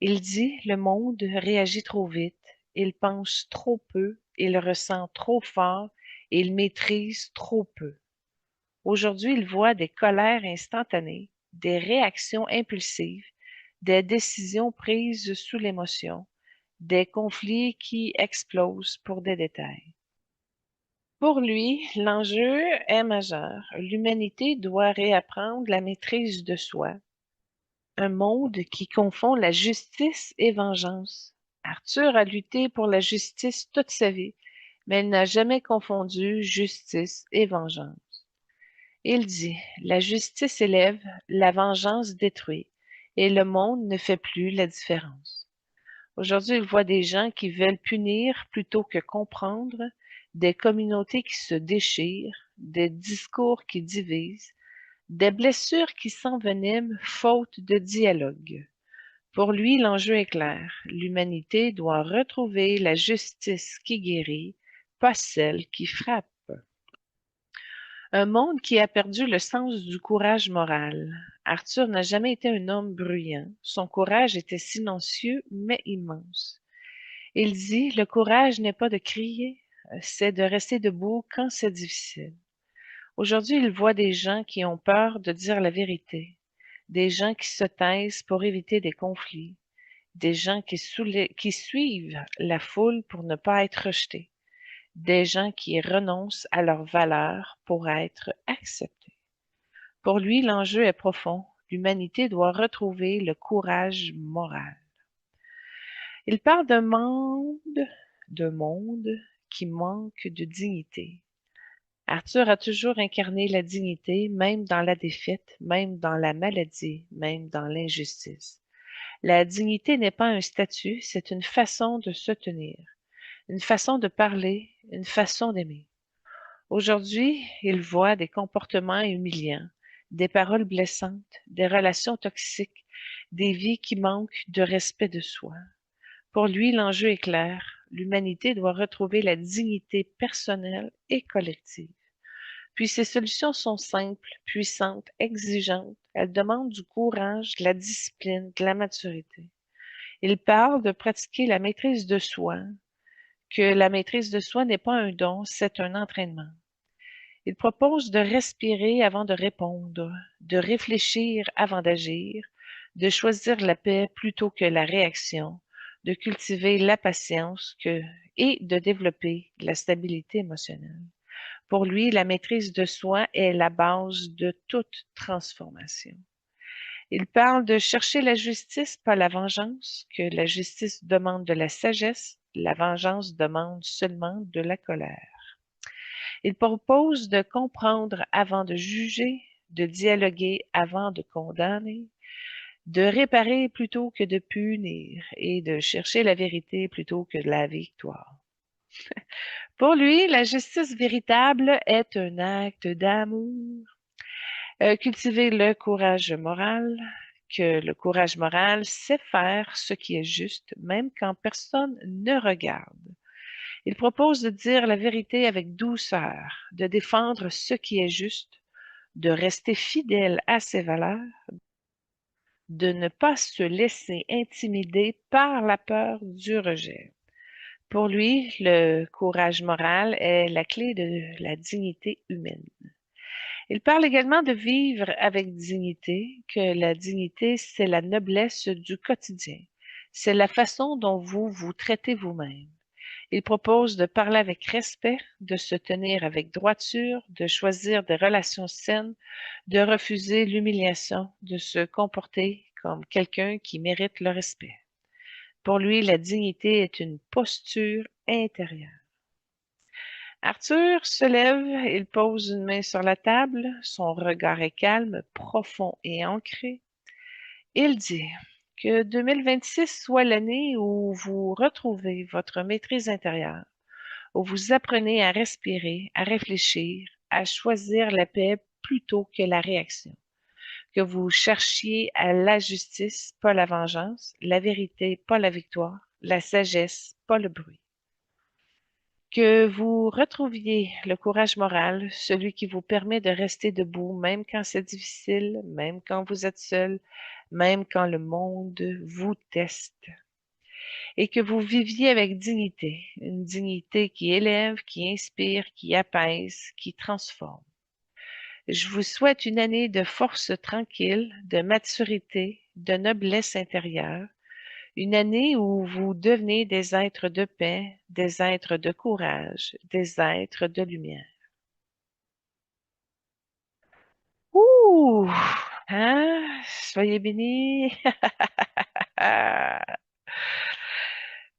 Il dit: le monde réagit trop vite, il pense trop peu, il ressent trop fort et il maîtrise trop peu. Aujourd'hui, il voit des colères instantanées, des réactions impulsives, des décisions prises sous l'émotion, des conflits qui explosent pour des détails. Pour lui, l'enjeu est majeur. L'humanité doit réapprendre la maîtrise de soi. Un monde qui confond la justice et vengeance. Arthur a lutté pour la justice toute sa vie, mais il n'a jamais confondu justice et vengeance. Il dit: la justice élève, la vengeance détruit, et le monde ne fait plus la différence. Aujourd'hui, il voit des gens qui veulent punir plutôt que comprendre, des communautés qui se déchirent, des discours qui divisent, des blessures qui s'enveniment faute de dialogue. Pour lui, l'enjeu est clair. L'humanité doit retrouver la justice qui guérit, pas celle qui frappe. Un monde qui a perdu le sens du courage moral. Arthur n'a jamais été un homme bruyant. Son courage était silencieux mais immense. Il dit: le courage n'est pas de crier, c'est de rester debout quand c'est difficile. Aujourd'hui, il voit des gens qui ont peur de dire la vérité, des gens qui se taisent pour éviter des conflits, des gens qui suivent la foule pour ne pas être rejetés, des gens qui renoncent à leurs valeurs pour être acceptés. Pour lui, l'enjeu est profond. L'humanité doit retrouver le courage moral. Il parle d'un monde qui manque de dignité. Arthur a toujours incarné la dignité, même dans la défaite, même dans la maladie, même dans l'injustice. La dignité n'est pas un statut, c'est une façon de se tenir, une façon de parler, une façon d'aimer. Aujourd'hui, il voit des comportements humiliants, des paroles blessantes, des relations toxiques, des vies qui manquent de respect de soi. Pour lui, l'enjeu est clair. L'humanité doit retrouver la dignité personnelle et collective. Puis ses solutions sont simples, puissantes, exigeantes. Elles demandent du courage, de la discipline, de la maturité. Il parle de pratiquer la maîtrise de soi, que la maîtrise de soi n'est pas un don, c'est un entraînement. Il propose de respirer avant de répondre, de réfléchir avant d'agir, de choisir la paix plutôt que la réaction, de cultiver la patience et de développer la stabilité émotionnelle. Pour lui, la maîtrise de soi est la base de toute transformation. Il parle de chercher la justice, pas la vengeance, que la justice demande de la sagesse, la vengeance demande seulement de la colère. Il propose de comprendre avant de juger, de dialoguer avant de condamner, de réparer plutôt que de punir et de chercher la vérité plutôt que la victoire. Pour lui, la justice véritable est un acte d'amour. Cultiver le courage moral, que le courage moral sait faire ce qui est juste, même quand personne ne regarde. Il propose de dire la vérité avec douceur, de défendre ce qui est juste, de rester fidèle à ses valeurs, de ne pas se laisser intimider par la peur du rejet. Pour lui, le courage moral est la clé de la dignité humaine. Il parle également de vivre avec dignité, que la dignité, c'est la noblesse du quotidien. C'est la façon dont vous vous traitez vous-même. Il propose de parler avec respect, de se tenir avec droiture, de choisir des relations saines, de refuser l'humiliation, de se comporter comme quelqu'un qui mérite le respect. Pour lui, la dignité est une posture intérieure. Arthur se lève, il pose une main sur la table, son regard est calme, profond et ancré. Il dit que 2026 soit l'année où vous retrouvez votre maîtrise intérieure, où vous apprenez à respirer, à réfléchir, à choisir la paix plutôt que la réaction. Que vous cherchiez à la justice, pas la vengeance, la vérité, pas la victoire, la sagesse, pas le bruit. Que vous retrouviez le courage moral, celui qui vous permet de rester debout, même quand c'est difficile, même quand vous êtes seul, même quand le monde vous teste. Et que vous viviez avec dignité, une dignité qui élève, qui inspire, qui apaise, qui transforme. Je vous souhaite une année de force tranquille, de maturité, de noblesse intérieure, une année où vous devenez des êtres de paix, des êtres de courage, des êtres de lumière. Ouh! Hein? Soyez bénis.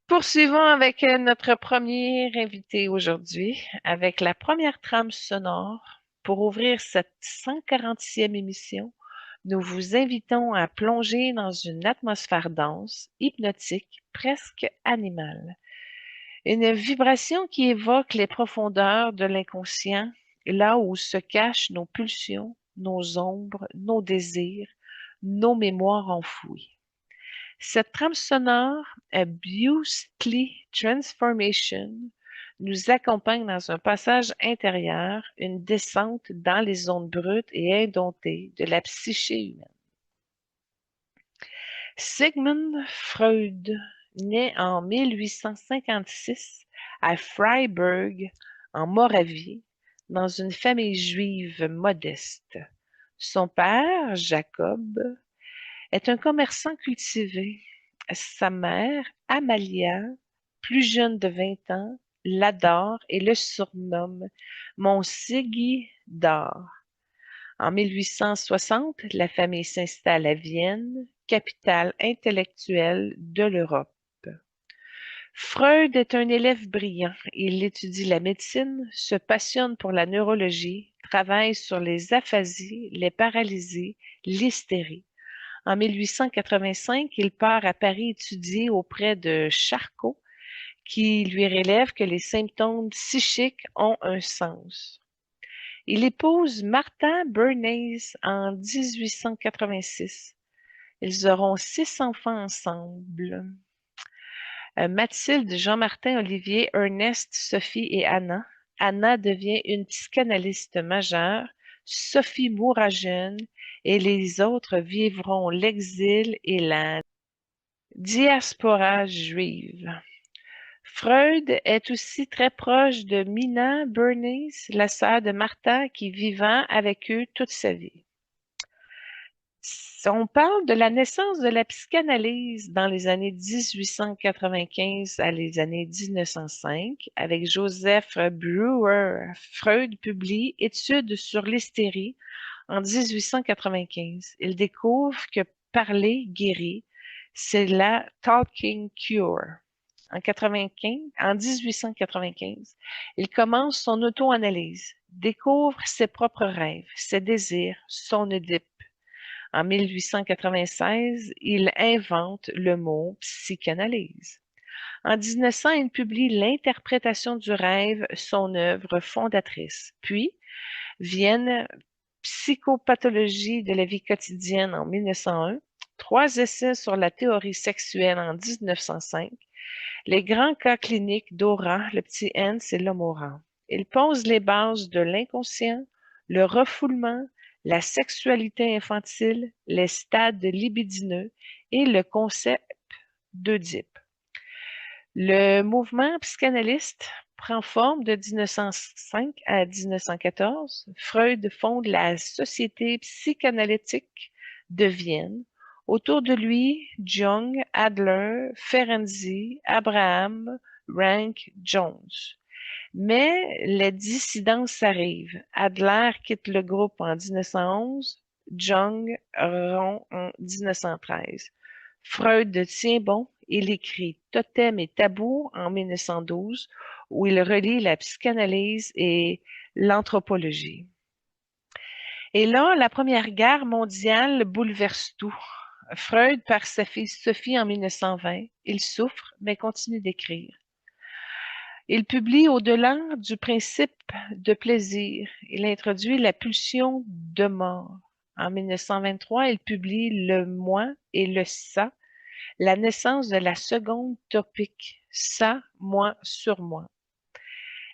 Poursuivons avec notre premier invité aujourd'hui, avec la première trame sonore. Pour ouvrir cette 140e émission, nous vous invitons à plonger dans une atmosphère dense, hypnotique, presque animale. Une vibration qui évoque les profondeurs de l'inconscient, là où se cachent nos pulsions, nos ombres, nos désirs, nos mémoires enfouies. Cette trame sonore, A Beastly Transformation, nous accompagne dans un passage intérieur, une descente dans les zones brutes et indomptées de la psyché humaine. Sigmund Freud naît en 1856 à Freiburg, en Moravie, dans une famille juive modeste. Son père, Jacob, est un commerçant cultivé. Sa mère, Amalia, plus jeune de 20 ans, l'adore et le surnomme Mon Siggy d'or. En 1860, la famille s'installe à Vienne, capitale intellectuelle de l'Europe. Freud est un élève brillant. Il étudie la médecine, se passionne pour la neurologie, travaille sur les aphasies, les paralysies, l'hystérie. En 1885, il part à Paris étudier auprès de Charcot, qui lui révèle que les symptômes psychiques ont un sens. Il épouse Martha Bernays en 1886. Ils auront 6 enfants ensemble. Mathilde, Jean-Martin, Olivier, Ernest, Sophie et Anna. Anna devient une psychanalyste majeure. Sophie mourra jeune et les autres vivront l'exil et la diaspora juive. Freud est aussi très proche de Mina Bernays, la sœur de Martha, qui vivant avec eux toute sa vie. On parle de la naissance de la psychanalyse dans les années 1895 à les années 1905 avec Joseph Breuer. Freud publie Études sur l'hystérie en 1895. Il découvre que parler guérit, c'est la talking cure. En 1895, il commence son auto-analyse, découvre ses propres rêves, ses désirs, son Oedipe. En 1896, il invente le mot psychanalyse. En 1900, il publie L'interprétation du rêve, son œuvre fondatrice. Puis viennent Psychopathologie de la vie quotidienne en 1901, 3 essais sur la théorie sexuelle en 1905, les grands cas cliniques d'Aura, le petit Hans et l'homme Aura. Il pose les bases de l'inconscient, le refoulement, la sexualité infantile, les stades libidineux et le concept d'Oedipe. Le mouvement psychanalyste prend forme de 1905 à 1914. Freud fonde la Société psychanalytique de Vienne. Autour de lui, Jung, Adler, Ferenczi, Abraham, Rank, Jones. Mais les dissidences arrivent. Adler quitte le groupe en 1911, Jung rompt en 1913. Freud tient bon, il écrit Totem et tabou en 1912, où il relie la psychanalyse et l'anthropologie. Et là, la Première Guerre mondiale bouleverse tout. Freud perd sa fille Sophie en 1920. Il souffre, mais continue d'écrire. Il publie Au-delà du principe de plaisir. Il introduit la pulsion de mort. En 1923, il publie Le moi et le ça, la naissance de la seconde topique, ça, moi, sur moi.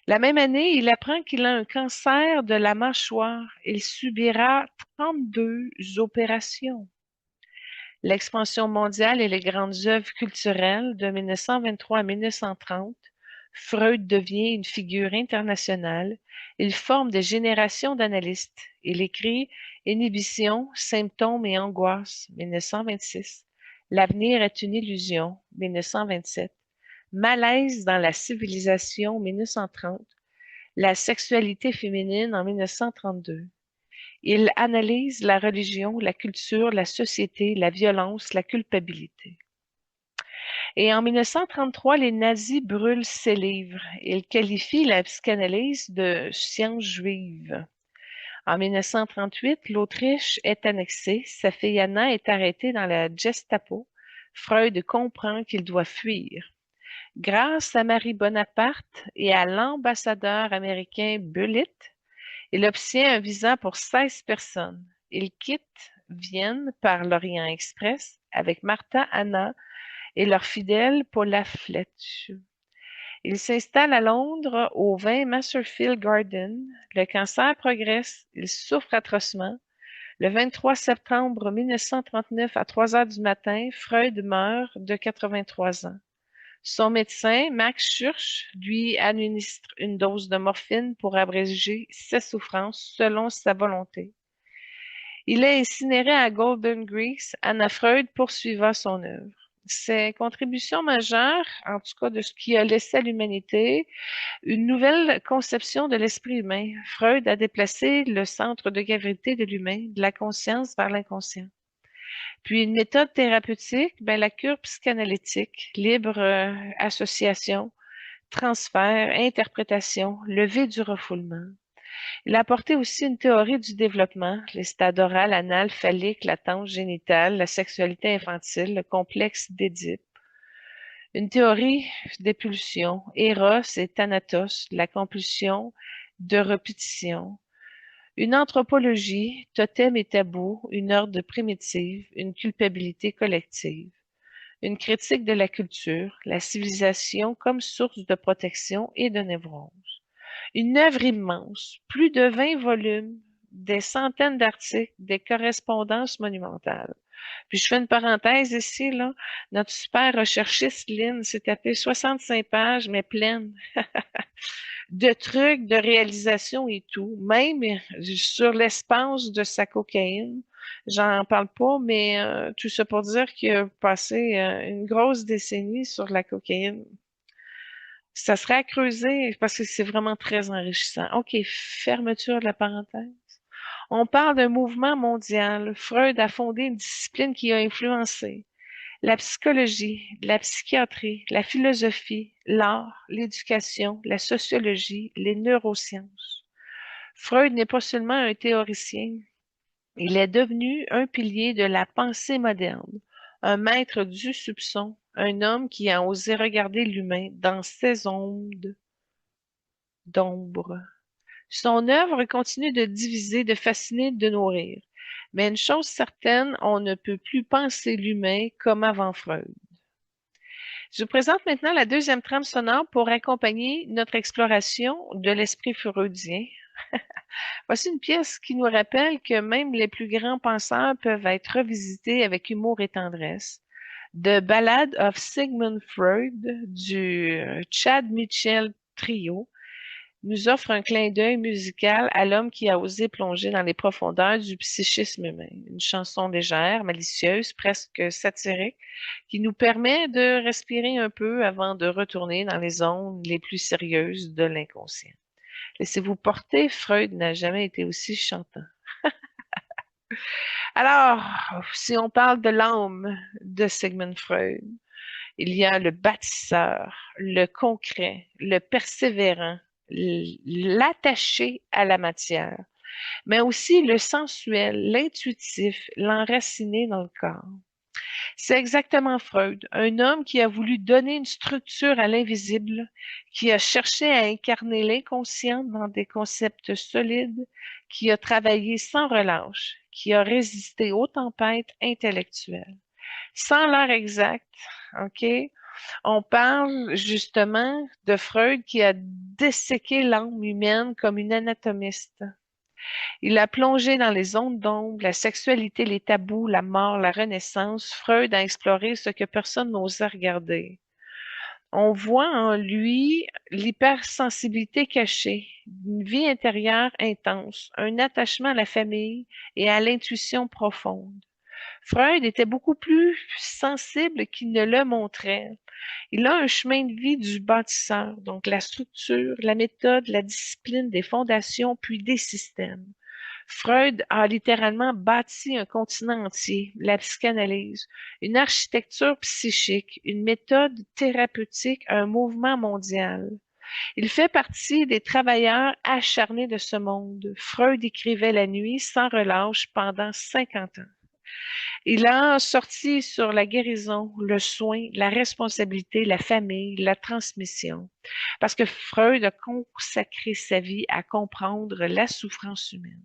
La même année, il apprend qu'il a un cancer de la mâchoire. Il subira 32 opérations. L'expansion mondiale et les grandes œuvres culturelles de 1923 à 1930, Freud devient une figure internationale. Il forme des générations d'analystes. Il écrit Inhibition, symptômes et angoisse, 1926. L'avenir est une illusion, 1927. Malaise dans la civilisation, 1930. La sexualité féminine en 1932. Il analyse la religion, la culture, la société, la violence, la culpabilité. Et en 1933, les nazis brûlent ses livres. Ils qualifient la psychanalyse de science juive. En 1938, l'Autriche est annexée. Sa fille Anna est arrêtée dans la Gestapo. Freud comprend qu'il doit fuir. Grâce à Marie Bonaparte et à l'ambassadeur américain Bullitt, il obtient un visa pour 16 personnes. Il quitte Vienne par l'Orient Express avec Martha Anna et leur fidèle Paula Fletch. Il s'installe à Londres au 20 Maserfield Garden. Le cancer progresse. Il souffre atrocement. Le 23 septembre 1939 à 3 heures du matin, Freud meurt de 83 ans. Son médecin, Max Schurz, lui administre une dose de morphine pour abréger ses souffrances selon sa volonté. Il est incinéré à Golden Grease. Anna Freud poursuivra son œuvre. Ses contributions majeures, en tout cas de ce qui a laissé à l'humanité, une nouvelle conception de l'esprit humain. Freud a déplacé le centre de gravité de l'humain, de la conscience vers l'inconscient. Puis une méthode thérapeutique, la cure psychanalytique, libre association, transfert, interprétation, levée du refoulement. Il a apporté aussi une théorie du développement, les stades oral, anal, phallique, latence génitale, la sexualité infantile, le complexe d'Édipe. Une théorie des pulsions, Eros et Thanatos, la compulsion de répétition. Une anthropologie, totem et tabou, une ordre primitive, une culpabilité collective. Une critique de la culture, la civilisation comme source de protection et de névrose. Une œuvre immense, plus de 20 volumes, des centaines d'articles, des correspondances monumentales. Puis je fais une parenthèse ici, là. Notre super recherchiste Lynn s'est tapé 65 pages, mais pleines de trucs, de réalisation et tout. Même sur l'espace de sa cocaïne. J'en parle pas, mais tout ça pour dire qu'il a passé une grosse décennie sur la cocaïne. Ça serait à creuser parce que c'est vraiment très enrichissant. OK, fermeture de la parenthèse. On parle d'un mouvement mondial. Freud a fondé une discipline qui a influencé la psychologie, la psychiatrie, la philosophie, l'art, l'éducation, la sociologie, les neurosciences. Freud n'est pas seulement un théoricien, il est devenu un pilier de la pensée moderne, un maître du soupçon, un homme qui a osé regarder l'humain dans ses ondes d'ombre. Son œuvre continue de diviser, de fasciner, de nourrir. Mais une chose certaine, on ne peut plus penser l'humain comme avant Freud. Je vous présente maintenant la deuxième trame sonore pour accompagner notre exploration de l'esprit freudien. Voici une pièce qui nous rappelle que même les plus grands penseurs peuvent être revisités avec humour et tendresse. The Ballad of Sigmund Freud du Chad Mitchell Trio nous offre un clin d'œil musical à l'homme qui a osé plonger dans les profondeurs du psychisme humain. Une chanson légère, malicieuse, presque satirique, qui nous permet de respirer un peu avant de retourner dans les zones les plus sérieuses de l'inconscient. Laissez-vous porter, Freud n'a jamais été aussi chantant. Alors, si on parle de l'âme de Sigmund Freud, il y a le bâtisseur, le concret, le persévérant, l'attaché à la matière, mais aussi le sensuel, l'intuitif, l'enraciné dans le corps. C'est exactement Freud, un homme qui a voulu donner une structure à l'invisible, qui a cherché à incarner l'inconscient dans des concepts solides, qui a travaillé sans relâche, qui a résisté aux tempêtes intellectuelles. Sans l'heure exacte, OK, on parle justement de Freud qui a disséqué l'âme humaine comme une anatomiste. Il a plongé dans les zones d'ombre, la sexualité, les tabous, la mort, la renaissance. Freud a exploré ce que personne n'osait regarder. On voit en lui l'hypersensibilité cachée, une vie intérieure intense, un attachement à la famille et à l'intuition profonde. Freud était beaucoup plus sensible qu'il ne le montrait. Il a un chemin de vie du bâtisseur, donc la structure, la méthode, la discipline des fondations, puis des systèmes. Freud a littéralement bâti un continent entier, la psychanalyse, une architecture psychique, une méthode thérapeutique, un mouvement mondial. Il fait partie des travailleurs acharnés de ce monde. Freud écrivait la nuit sans relâche pendant 50 ans. Il a sorti sur la guérison, le soin, la responsabilité, la famille, la transmission, parce que Freud a consacré sa vie à comprendre la souffrance humaine.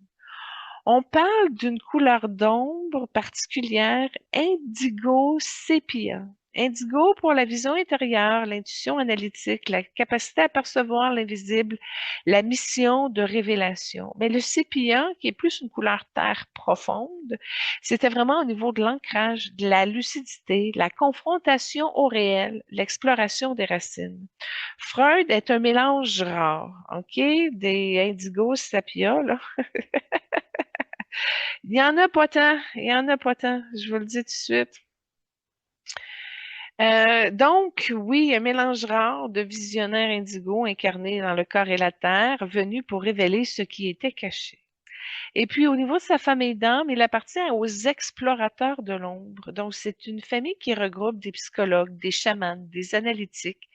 On parle d'une couleur d'ombre particulière, indigo sépia. Indigo pour la vision intérieure, l'intuition analytique, la capacité à percevoir l'invisible, la mission de révélation. Mais le sépia, qui est plus une couleur terre profonde, c'était vraiment au niveau de l'ancrage, de la lucidité, la confrontation au réel, l'exploration des racines. Freud est un mélange rare, OK, des indigo sépia, là. Il y en a pas tant, il y en a pas tant, je vous le dis tout de suite. Donc, oui, un mélange rare de visionnaires indigos incarnés dans le corps et la terre, venus pour révéler ce qui était caché. Et puis, au niveau de sa famille d'âme, il appartient aux explorateurs de l'ombre. Donc, c'est une famille qui regroupe des psychologues, des chamans, des analytiques,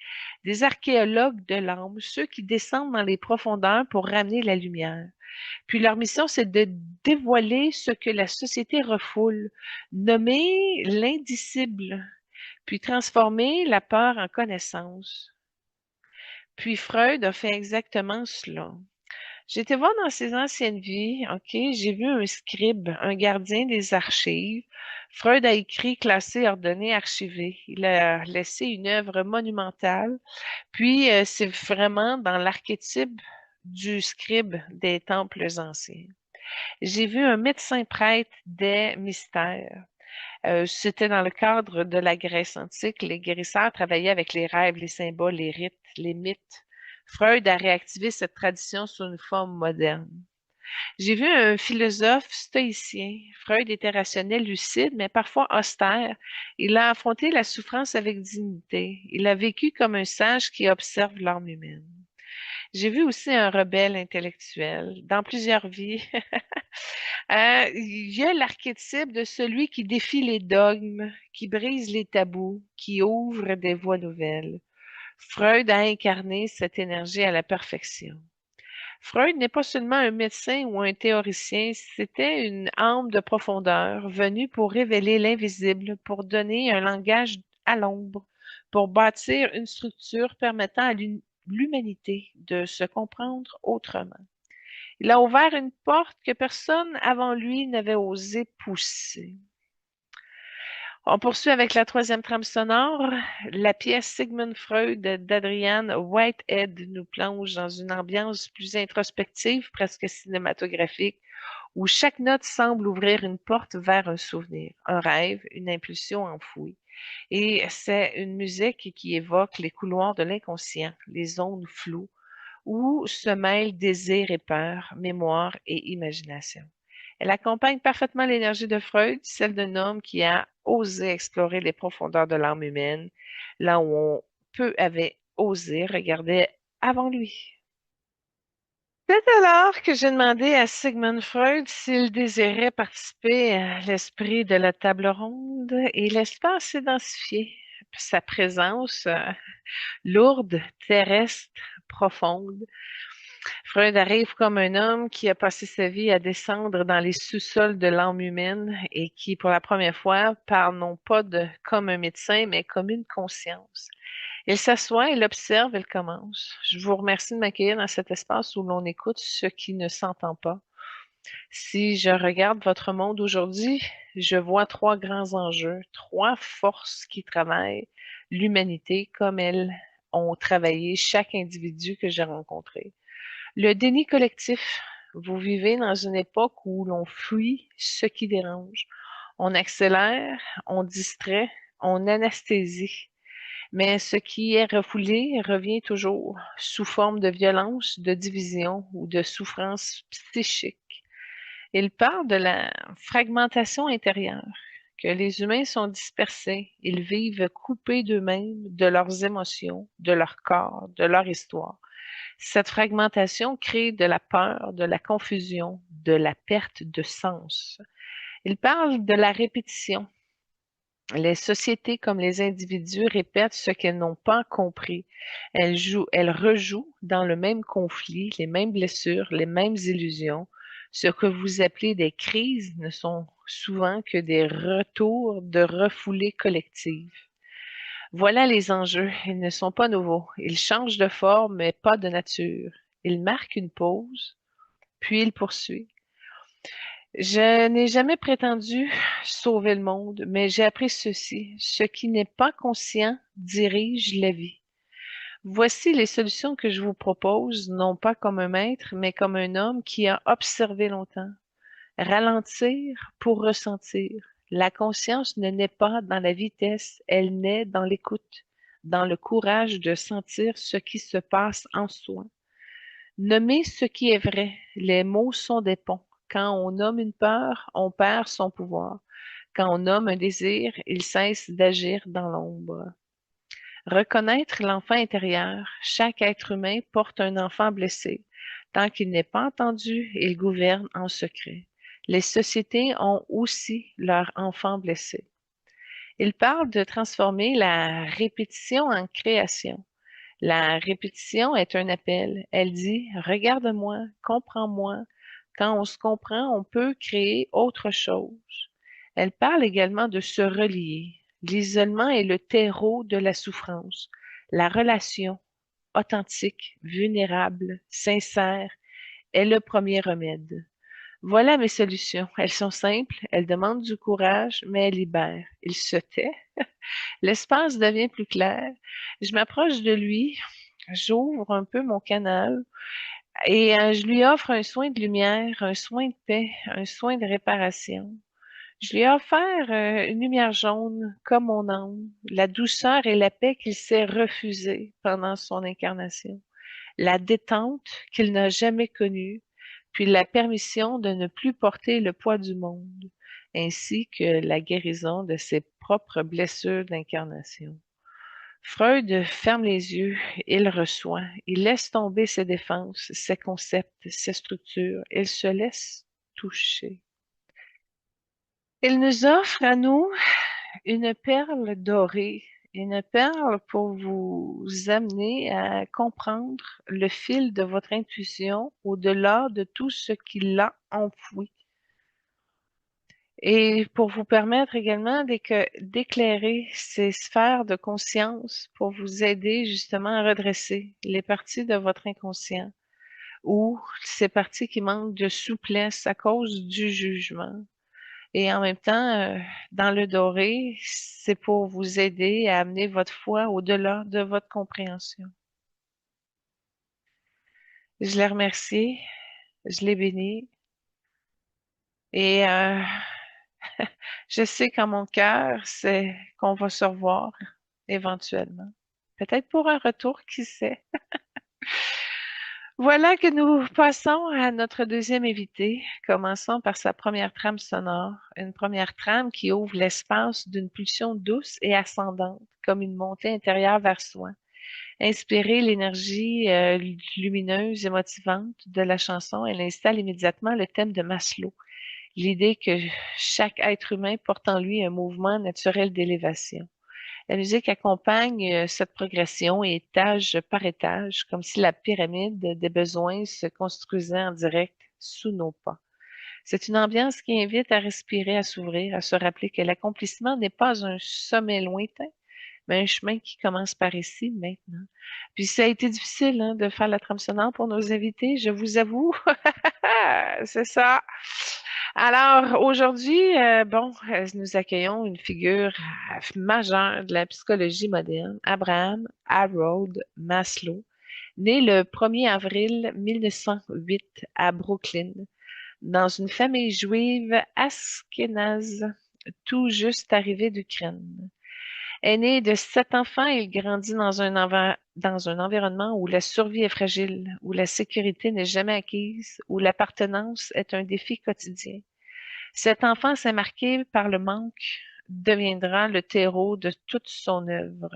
des archéologues de l'âme, ceux qui descendent dans les profondeurs pour ramener la lumière. Puis leur mission, c'est de dévoiler ce que la société refoule, nommer l'indicible, puis transformer la peur en connaissance. Puis Freud a fait exactement cela. J'ai été voir dans ses anciennes vies, OK, j'ai vu un scribe, un gardien des archives. Freud a écrit, classé, ordonné, archivé. Il a laissé une œuvre monumentale. Puis, c'est vraiment dans l'archétype du scribe des temples anciens. J'ai vu un médecin prêtre des mystères. C'était dans le cadre de la Grèce antique. Les guérisseurs travaillaient avec les rêves, les symboles, les rites, les mythes. Freud a réactivé cette tradition sous une forme moderne. J'ai vu un philosophe stoïcien. Freud était rationnel, lucide, mais parfois austère. Il a affronté la souffrance avec dignité. Il a vécu comme un sage qui observe l'âme humaine. J'ai vu aussi un rebelle intellectuel dans plusieurs vies. Il y a l'archétype de celui qui défie les dogmes, qui brise les tabous, qui ouvre des voies nouvelles. Freud a incarné cette énergie à la perfection. Freud n'est pas seulement un médecin ou un théoricien, c'était une âme de profondeur venue pour révéler l'invisible, pour donner un langage à l'ombre, pour bâtir une structure permettant à l'humanité de se comprendre autrement. Il a ouvert une porte que personne avant lui n'avait osé pousser. On poursuit avec la troisième trame sonore. La pièce Sigmund Freud d'Adrian Whitehead nous plonge dans une ambiance plus introspective, presque cinématographique, où chaque note semble ouvrir une porte vers un souvenir, un rêve, une impulsion enfouie. Et c'est une musique qui évoque les couloirs de l'inconscient, les zones floues, où se mêlent désir et peur, mémoire et imagination. Elle accompagne parfaitement l'énergie de Freud, celle d'un homme qui a osé explorer les profondeurs de l'âme humaine, là où peu avait osé regarder avant lui. C'est alors que j'ai demandé à Sigmund Freud s'il désirait participer à l'esprit de la table ronde et l'espace s'est densifié. Sa présence lourde, terrestre, profonde, Freud arrive comme un homme qui a passé sa vie à descendre dans les sous-sols de l'âme humaine et qui, pour la première fois, parle non pas de comme un médecin, mais comme une conscience. Il s'assoit, il observe, il commence. Je vous remercie de m'accueillir dans cet espace où l'on écoute ce qui ne s'entend pas. Si je regarde votre monde aujourd'hui, je vois trois grands enjeux, trois forces qui travaillent l'humanité comme elles ont travaillé chaque individu que j'ai rencontré. Le déni collectif. Vous vivez dans une époque où l'on fuit ce qui dérange. On accélère, on distrait, on anesthésie. Mais ce qui est refoulé revient toujours sous forme de violence, de division ou de souffrance psychique. Il parle de la fragmentation intérieure, que les humains sont dispersés, ils vivent coupés d'eux-mêmes, de leurs émotions, de leur corps, de leur histoire. Cette fragmentation crée de la peur, de la confusion, de la perte de sens. Il parle de la répétition. Les sociétés comme les individus répètent ce qu'elles n'ont pas compris. Elles rejouent dans le même conflit, les mêmes blessures, les mêmes illusions. Ce que vous appelez des crises ne sont souvent que des retours de refoulées collectives. Voilà les enjeux. Ils ne sont pas nouveaux. Ils changent de forme, mais pas de nature. Il marque une pause, puis il poursuit. Je n'ai jamais prétendu sauver le monde, mais j'ai appris ceci. Ce qui n'est pas conscient dirige la vie. Voici les solutions que je vous propose, non pas comme un maître, mais comme un homme qui a observé longtemps. Ralentir pour ressentir. La conscience ne naît pas dans la vitesse, elle naît dans l'écoute, dans le courage de sentir ce qui se passe en soi. Nommer ce qui est vrai. Les mots sont des ponts. Quand on nomme une peur, on perd son pouvoir. Quand on nomme un désir, il cesse d'agir dans l'ombre. Reconnaître l'enfant intérieur. Chaque être humain porte un enfant blessé. Tant qu'il n'est pas entendu, il gouverne en secret. Les sociétés ont aussi leur enfant blessé. Il parle de transformer la répétition en création. La répétition est un appel. Elle dit, regarde-moi, comprends-moi. Quand on se comprend, on peut créer autre chose. Elle parle également de se relier. L'isolement est le terreau de la souffrance. La relation authentique, vulnérable, sincère est le premier remède. Voilà mes solutions. Elles sont simples, elles demandent du courage, mais elles libèrent. Il se tait. L'espace devient plus clair. Je m'approche de lui, j'ouvre un peu mon canal et je lui offre un soin de lumière, un soin de paix, un soin de réparation. Je lui ai offert une lumière jaune comme mon âme, la douceur et la paix qu'il s'est refusée pendant son incarnation, la détente qu'il n'a jamais connue, puis la permission de ne plus porter le poids du monde, ainsi que la guérison de ses propres blessures d'incarnation. Freud ferme les yeux, il reçoit, il laisse tomber ses défenses, ses concepts, ses structures, il se laisse toucher. Il nous offre à nous une perle dorée, une perle pour vous amener à comprendre le fil de votre intuition au-delà de tout ce qui l'a enfoui. Et pour vous permettre également d'éclairer ces sphères de conscience pour vous aider justement à redresser les parties de votre inconscient ou ces parties qui manquent de souplesse à cause du jugement. Et en même temps, dans le doré, c'est pour vous aider à amener votre foi au-delà de votre compréhension. Je l'ai remercié, je l'ai béni et je sais qu'en mon cœur, c'est qu'on va se revoir éventuellement. Peut-être pour un retour, qui sait. Voilà que nous passons à notre deuxième invité. Commençons par sa première trame sonore. Une première trame qui ouvre l'espace d'une pulsion douce et ascendante, comme une montée intérieure vers soi. Inspirez l'énergie lumineuse et motivante de la chanson, elle installe immédiatement le thème de Maslow. L'idée que chaque être humain porte en lui un mouvement naturel d'élévation. La musique accompagne cette progression étage par étage, comme si la pyramide des besoins se construisait en direct sous nos pas. C'est une ambiance qui invite à respirer, à s'ouvrir, à se rappeler que l'accomplissement n'est pas un sommet lointain, mais un chemin qui commence par ici, maintenant. Puis ça a été difficile hein, de faire la trame sonore pour nos invités, je vous avoue. C'est ça. Alors, aujourd'hui, nous accueillons une figure majeure de la psychologie moderne, Abraham Harold Maslow, né le 1er avril 1908 à Brooklyn, dans une famille juive ashkénaze, tout juste arrivée d'Ukraine. Aîné de 7 enfants, il grandit dans un environnement où la survie est fragile, où la sécurité n'est jamais acquise, où l'appartenance est un défi quotidien. Cette enfance est marquée par le manque deviendra le terreau de toute son œuvre.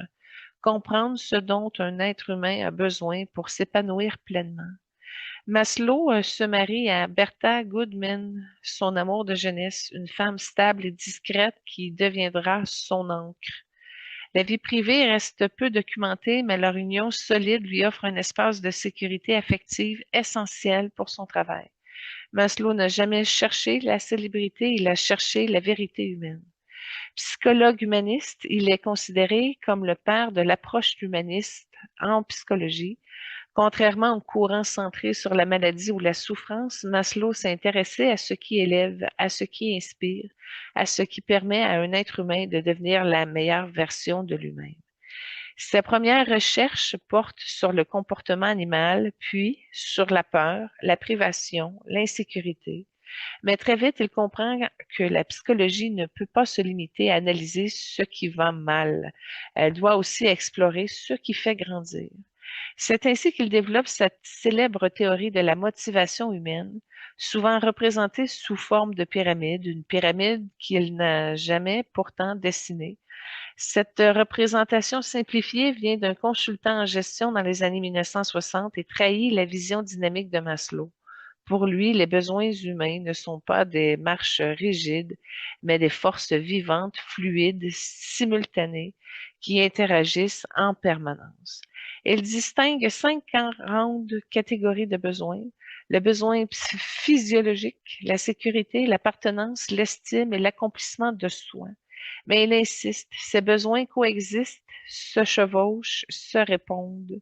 Comprendre ce dont un être humain a besoin pour s'épanouir pleinement. Maslow se marie à Bertha Goodman, son amour de jeunesse, une femme stable et discrète qui deviendra son ancre. La vie privée reste peu documentée, mais leur union solide lui offre un espace de sécurité affective essentiel pour son travail. Maslow n'a jamais cherché la célébrité, il a cherché la vérité humaine. Psychologue humaniste, il est considéré comme le père de l'approche humaniste en psychologie. Contrairement au courant centré sur la maladie ou la souffrance, Maslow s'est intéressé à ce qui élève, à ce qui inspire, à ce qui permet à un être humain de devenir la meilleure version de lui-même. Ses premières recherches portent sur le comportement animal, puis sur la peur, la privation, l'insécurité. Mais très vite, il comprend que la psychologie ne peut pas se limiter à analyser ce qui va mal. Elle doit aussi explorer ce qui fait grandir. C'est ainsi qu'il développe cette célèbre théorie de la motivation humaine, souvent représentée sous forme de pyramide, une pyramide qu'il n'a jamais pourtant dessinée. Cette représentation simplifiée vient d'un consultant en gestion dans les années 1960 et trahit la vision dynamique de Maslow. Pour lui, les besoins humains ne sont pas des marches rigides, mais des forces vivantes, fluides, simultanées, qui interagissent en permanence. Il distingue 5 grandes catégories de besoins: le besoin physiologique, la sécurité, l'appartenance, l'estime et l'accomplissement de soi. Mais il insiste, ces besoins coexistent, se chevauchent, se répondent.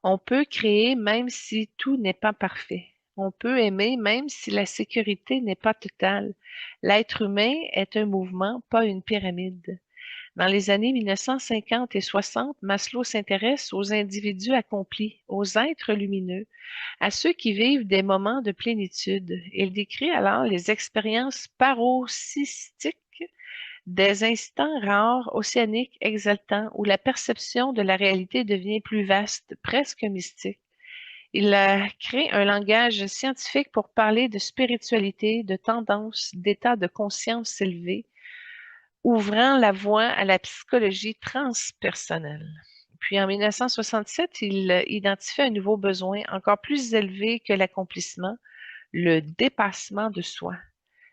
On peut créer même si tout n'est pas parfait. On peut aimer même si la sécurité n'est pas totale. L'être humain est un mouvement, pas une pyramide. Dans les années 1950 et 60, Maslow s'intéresse aux individus accomplis, aux êtres lumineux, à ceux qui vivent des moments de plénitude. Il décrit alors les expériences paroxystiques, des instants rares, océaniques, exaltants, où la perception de la réalité devient plus vaste, presque mystique. Il a créé un langage scientifique pour parler de spiritualité, de tendance, d'état de conscience élevé, ouvrant la voie à la psychologie transpersonnelle. Puis en 1967, il identifie un nouveau besoin encore plus élevé que l'accomplissement, le dépassement de soi.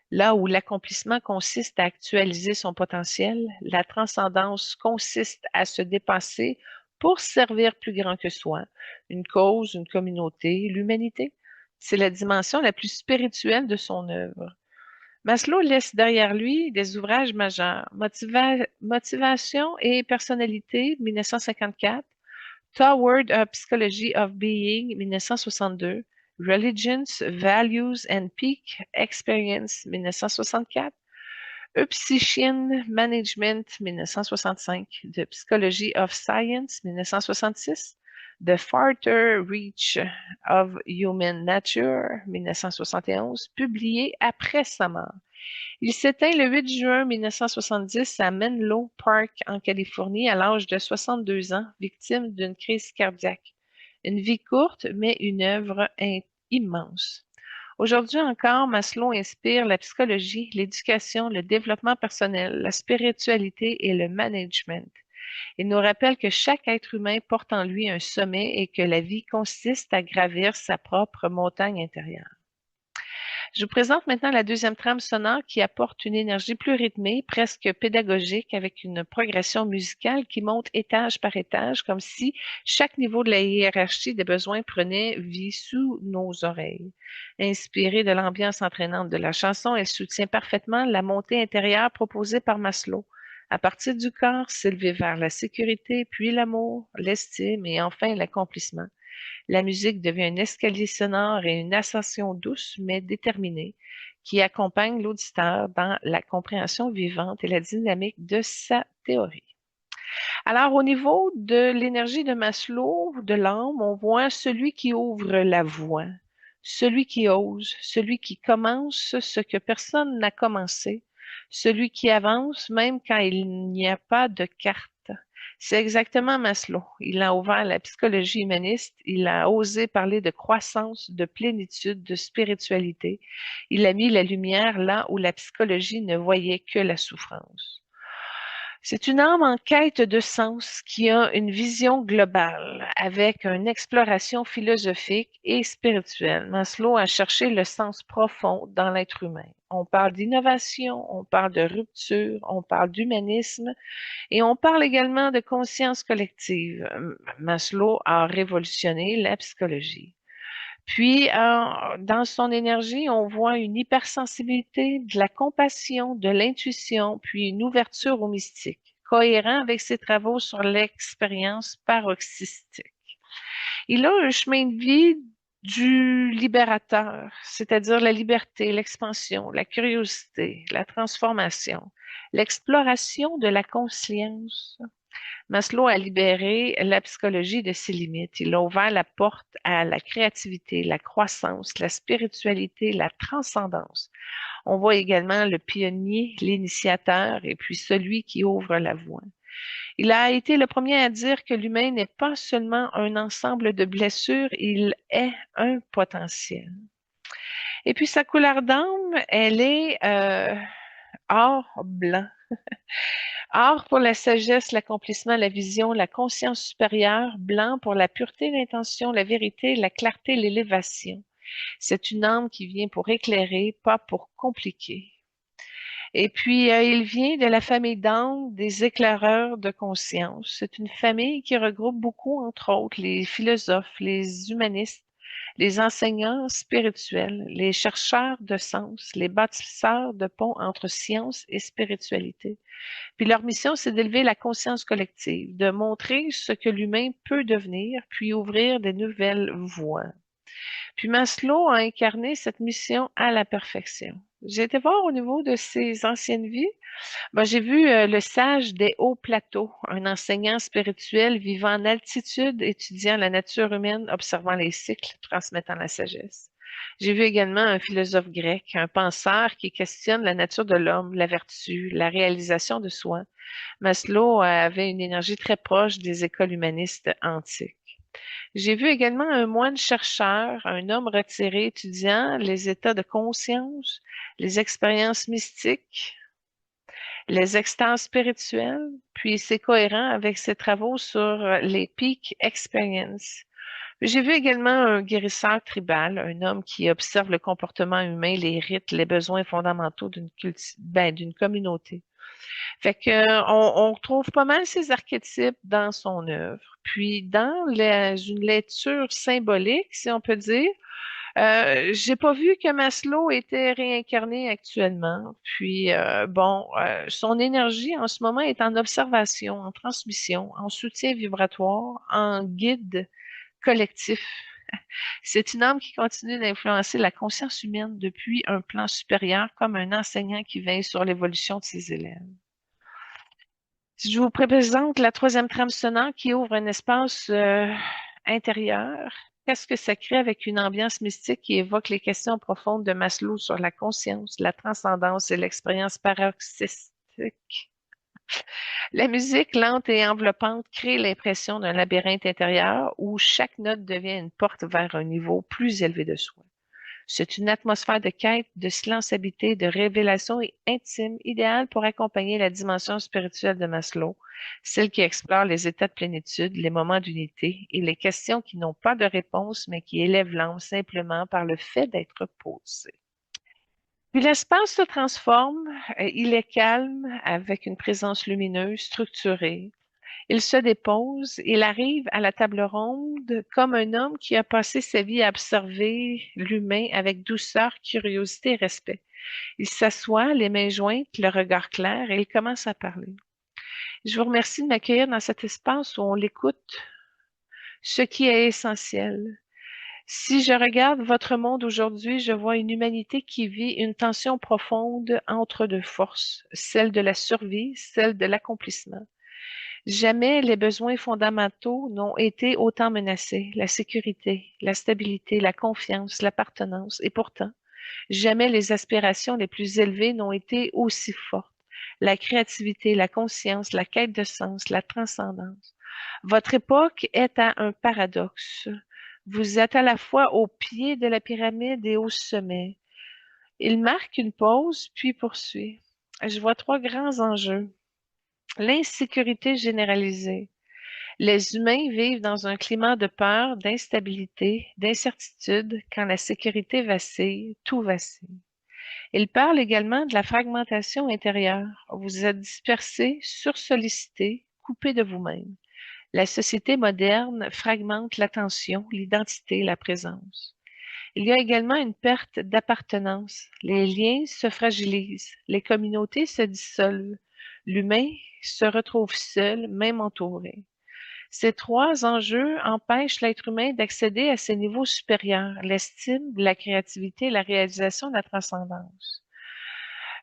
Là où l'accomplissement consiste à actualiser son potentiel, la transcendance consiste à se dépasser pour servir plus grand que soi, une cause, une communauté, l'humanité. C'est la dimension la plus spirituelle de son œuvre. Maslow laisse derrière lui des ouvrages majeurs: Motivation et personnalité, 1954, Toward a Psychology of Being, 1962, Religions, Values and Peak Experience, 1964, Psychian Management, 1965, The Psychology of Science, 1966, The Farther Reach of Human Nature, 1971, publié après sa mort. Il s'éteint le 8 juin 1970 à Menlo Park, en Californie, à l'âge de 62 ans, victime d'une crise cardiaque. Une vie courte, mais une œuvre immense. Aujourd'hui encore, Maslow inspire la psychologie, l'éducation, le développement personnel, la spiritualité et le management. Il nous rappelle que chaque être humain porte en lui un sommet et que la vie consiste à gravir sa propre montagne intérieure. Je vous présente maintenant la deuxième trame sonore qui apporte une énergie plus rythmée, presque pédagogique, avec une progression musicale qui monte étage par étage, comme si chaque niveau de la hiérarchie des besoins prenait vie sous nos oreilles. Inspirée de l'ambiance entraînante de la chanson, elle soutient parfaitement la montée intérieure proposée par Maslow. À partir du corps, s'élever vers la sécurité, puis l'amour, l'estime et enfin l'accomplissement. La musique devient un escalier sonore et une ascension douce mais déterminée qui accompagne l'auditeur dans la compréhension vivante et la dynamique de sa théorie. Alors, au niveau de l'énergie de Maslow, de l'âme, on voit celui qui ouvre la voie, celui qui ose, celui qui commence ce que personne n'a commencé, celui qui avance même quand il n'y a pas de carte. C'est exactement Maslow. Il a ouvert la psychologie humaniste, il a osé parler de croissance, de plénitude, de spiritualité. Il a mis la lumière là où la psychologie ne voyait que la souffrance. C'est une âme en quête de sens qui a une vision globale avec une exploration philosophique et spirituelle. Maslow a cherché le sens profond dans l'être humain. On parle d'innovation, on parle de rupture, on parle d'humanisme et on parle également de conscience collective. Maslow a révolutionné la psychologie. Puis, dans son énergie, on voit une hypersensibilité, de la compassion, de l'intuition, puis une ouverture au mystique, cohérent avec ses travaux sur l'expérience paroxystique. Il a un chemin de vie du libérateur, c'est-à-dire la liberté, l'expansion, la curiosité, la transformation, l'exploration de la conscience. Maslow a libéré la psychologie de ses limites. Il a ouvert la porte à la créativité, la croissance, la spiritualité, la transcendance. On voit également le pionnier, l'initiateur et puis celui qui ouvre la voie. Il a été le premier à dire que l'humain n'est pas seulement un ensemble de blessures, il est un potentiel. Et puis sa couleur d'âme, elle est or blanc. Or pour la sagesse, l'accomplissement, la vision, la conscience supérieure, blanc pour la pureté d'intention, la vérité, la clarté, l'élévation. C'est une âme qui vient pour éclairer, pas pour compliquer. Et puis, il vient de la famille d'âmes des éclaireurs de conscience. C'est une famille qui regroupe beaucoup, entre autres, les philosophes, les humanistes, les enseignants spirituels, les chercheurs de sens, les bâtisseurs de ponts entre science et spiritualité. Puis leur mission, c'est d'élever la conscience collective, de montrer ce que l'humain peut devenir, puis ouvrir de nouvelles voies. Puis Maslow a incarné cette mission à la perfection. J'ai été voir au niveau de ses anciennes vies. J'ai vu le sage des hauts plateaux, un enseignant spirituel vivant en altitude, étudiant la nature humaine, observant les cycles, transmettant la sagesse. J'ai vu également un philosophe grec, un penseur qui questionne la nature de l'homme, la vertu, la réalisation de soi. Maslow avait une énergie très proche des écoles humanistes antiques. J'ai vu également un moine chercheur, un homme retiré étudiant les états de conscience, les expériences mystiques, les extases spirituelles, puis c'est cohérent avec ses travaux sur les peak experience. J'ai vu également un guérisseur tribal, un homme qui observe le comportement humain, les rites, les besoins fondamentaux d'une communauté. Fait que on retrouve pas mal ces archétypes dans son œuvre. Puis dans une lecture symbolique, si on peut dire, j'ai pas vu que Maslow était réincarné actuellement. Puis son énergie en ce moment est en observation, en transmission, en soutien vibratoire, en guide collectif. C'est une âme qui continue d'influencer la conscience humaine depuis un plan supérieur comme un enseignant qui veille sur l'évolution de ses élèves. Je vous présente la troisième trame sonore qui ouvre un espace intérieur. Qu'est-ce que ça crée avec une ambiance mystique qui évoque les questions profondes de Maslow sur la conscience, la transcendance et l'expérience paroxystique? La musique lente et enveloppante crée l'impression d'un labyrinthe intérieur où chaque note devient une porte vers un niveau plus élevé de soi. C'est une atmosphère de quête, de silence habité, de révélation intime, idéale pour accompagner la dimension spirituelle de Maslow, celle qui explore les états de plénitude, les moments d'unité et les questions qui n'ont pas de réponse mais qui élèvent l'âme simplement par le fait d'être posées. Puis l'espace se transforme, il est calme avec une présence lumineuse, structurée. Il se dépose, il arrive à la table ronde comme un homme qui a passé sa vie à observer l'humain avec douceur, curiosité et respect. Il s'assoit, les mains jointes, le regard clair, et il commence à parler. Je vous remercie de m'accueillir dans cet espace où on l'écoute, ce qui est essentiel. Si je regarde votre monde aujourd'hui, je vois une humanité qui vit une tension profonde entre deux forces, celle de la survie, celle de l'accomplissement. Jamais les besoins fondamentaux n'ont été autant menacés, la sécurité, la stabilité, la confiance, l'appartenance, et pourtant, jamais les aspirations les plus élevées n'ont été aussi fortes. La créativité, la conscience, la quête de sens, la transcendance. Votre époque est à un paradoxe. Vous êtes à la fois au pied de la pyramide et au sommet. Il marque une pause, puis poursuit. Je vois trois grands enjeux. L'insécurité généralisée. Les humains vivent dans un climat de peur, d'instabilité, d'incertitude. Quand la sécurité vacille, tout vacille. Il parle également de la fragmentation intérieure. Vous êtes dispersés, sursollicités, coupés de vous-même. La société moderne fragmente l'attention, l'identité, la présence. Il y a également une perte d'appartenance. Les liens se fragilisent, les communautés se dissolvent. L'humain se retrouve seul, même entouré. Ces trois enjeux empêchent l'être humain d'accéder à ses niveaux supérieurs, l'estime, la créativité, la réalisation de la transcendance.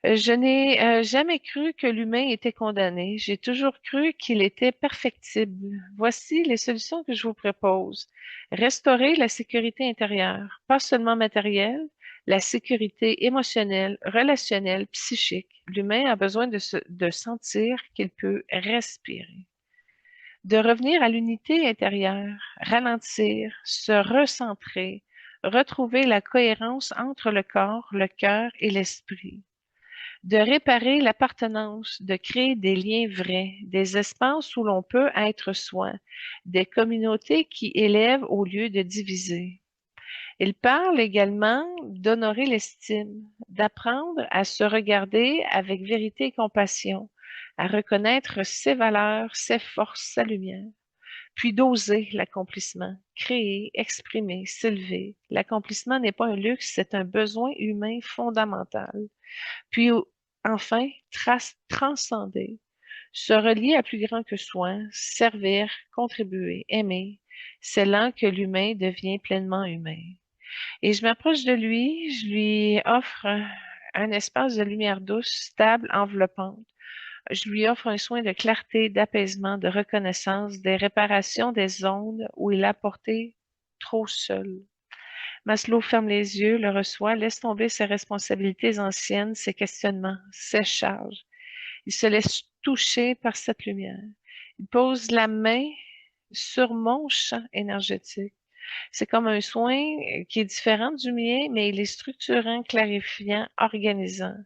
Je n'ai jamais cru que l'humain était condamné. J'ai toujours cru qu'il était perfectible. Voici les solutions que je vous propose. Restaurer la sécurité intérieure, pas seulement matérielle, la sécurité émotionnelle, relationnelle, psychique. L'humain a besoin de sentir qu'il peut respirer, de revenir à l'unité intérieure, ralentir, se recentrer, retrouver la cohérence entre le corps, le cœur et l'esprit, de réparer l'appartenance, de créer des liens vrais, des espaces où l'on peut être soi, des communautés qui élèvent au lieu de diviser. Il parle également d'honorer l'estime, d'apprendre à se regarder avec vérité et compassion, à reconnaître ses valeurs, ses forces, sa lumière, puis d'oser l'accomplissement, créer, exprimer, s'élever. L'accomplissement n'est pas un luxe, c'est un besoin humain fondamental. Puis enfin, transcender, se relier à plus grand que soi, servir, contribuer, aimer. C'est là que l'humain devient pleinement humain. Et je m'approche de lui, je lui offre un espace de lumière douce, stable, enveloppante. Je lui offre un soin de clarté, d'apaisement, de reconnaissance, des réparations des zones où il a porté trop seul. Maslow ferme les yeux, le reçoit, laisse tomber ses responsabilités anciennes, ses questionnements, ses charges. Il se laisse toucher par cette lumière. Il pose la main sur mon champ énergétique. C'est comme un soin qui est différent du mien, mais il est structurant, clarifiant, organisant.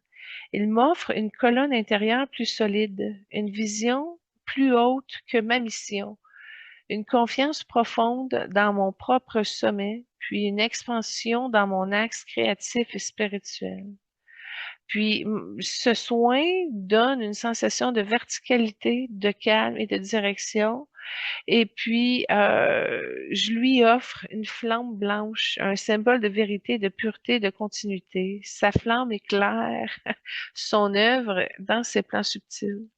Il m'offre une colonne intérieure plus solide, une vision plus haute que ma mission, une confiance profonde dans mon propre sommet, puis une expansion dans mon axe créatif et spirituel. Puis ce soin donne une sensation de verticalité, de calme et de direction. Et puis, je lui offre une flamme blanche, un symbole de vérité, de pureté, de continuité. Sa flamme éclaire son œuvre dans ses plans subtils.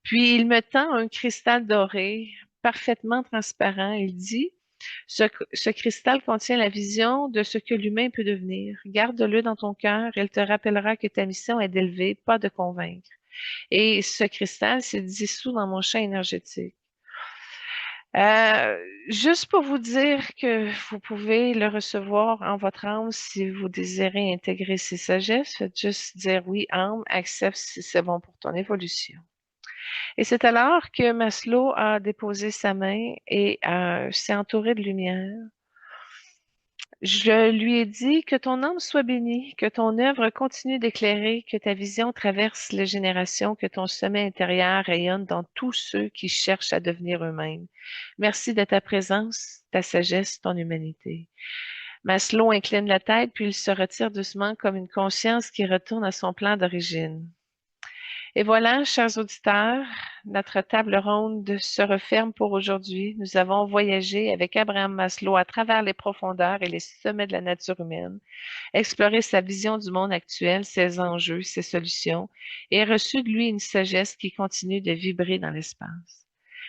Puis, il me tend un cristal doré, parfaitement transparent. Il dit, ce cristal contient la vision de ce que l'humain peut devenir. Garde-le dans ton cœur, il te rappellera que ta mission est d'élever, pas de convaincre. Et ce cristal s'est dissous dans mon champ énergétique. Juste pour vous dire que vous pouvez le recevoir en votre âme si vous désirez intégrer ces sagesses. Faites juste dire oui, âme, accepte si c'est bon pour ton évolution. Et c'est alors que Maslow a déposé sa main et s'est entouré de lumière. Je lui ai dit que ton âme soit bénie, que ton œuvre continue d'éclairer, que ta vision traverse les générations, que ton sommet intérieur rayonne dans tous ceux qui cherchent à devenir eux-mêmes. Merci de ta présence, ta sagesse, ton humanité. Maslow incline la tête, puis il se retire doucement comme une conscience qui retourne à son plan d'origine. Et voilà, chers auditeurs, notre table ronde se referme pour aujourd'hui. Nous avons voyagé avec Abraham Maslow à travers les profondeurs et les sommets de la nature humaine, exploré sa vision du monde actuel, ses enjeux, ses solutions, et reçu de lui une sagesse qui continue de vibrer dans l'espace.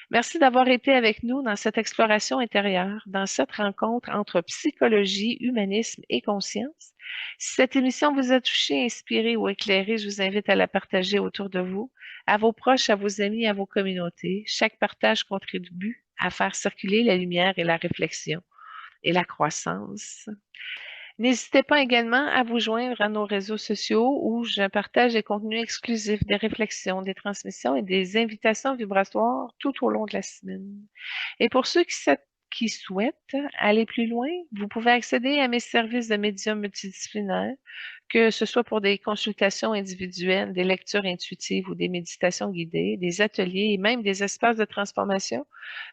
Merci d'avoir été avec nous dans cette exploration intérieure, dans cette rencontre entre psychologie, humanisme et conscience. Si cette émission vous a touché, inspiré ou éclairé, je vous invite à la partager autour de vous, à vos proches, à vos amis, à vos communautés. Chaque partage contribue à faire circuler la lumière et la réflexion et la croissance. N'hésitez pas également à vous joindre à nos réseaux sociaux où je partage des contenus exclusifs, des réflexions, des transmissions et des invitations vibratoires tout au long de la semaine. Et pour ceux qui souhaitent aller plus loin, vous pouvez accéder à mes services de médium multidisciplinaire, que ce soit pour des consultations individuelles, des lectures intuitives ou des méditations guidées, des ateliers et même des espaces de transformation.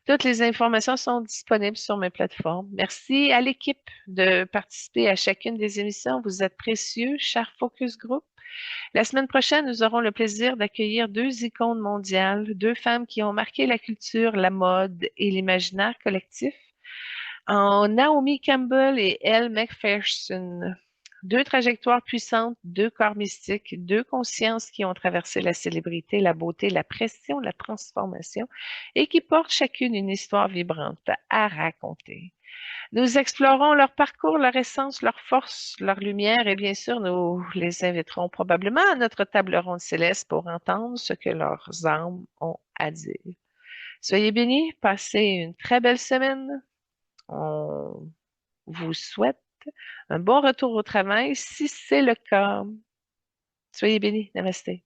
Toutes les informations sont disponibles sur mes plateformes. Merci à l'équipe de participer à chacune des émissions. Vous êtes précieux, cher Focus Group. La semaine prochaine, nous aurons le plaisir d'accueillir deux icônes mondiales, deux femmes qui ont marqué la culture, la mode et l'imaginaire collectif, en Naomi Campbell et Elle Macpherson. Deux trajectoires puissantes, deux corps mystiques, deux consciences qui ont traversé la célébrité, la beauté, la pression, la transformation et qui portent chacune une histoire vibrante à raconter. Nous explorons leur parcours, leur essence, leur force, leur lumière et bien sûr, nous les inviterons probablement à notre table ronde céleste pour entendre ce que leurs âmes ont à dire. Soyez bénis, passez une très belle semaine. On vous souhaite un bon retour au travail si c'est le cas. Soyez bénis. Namasté.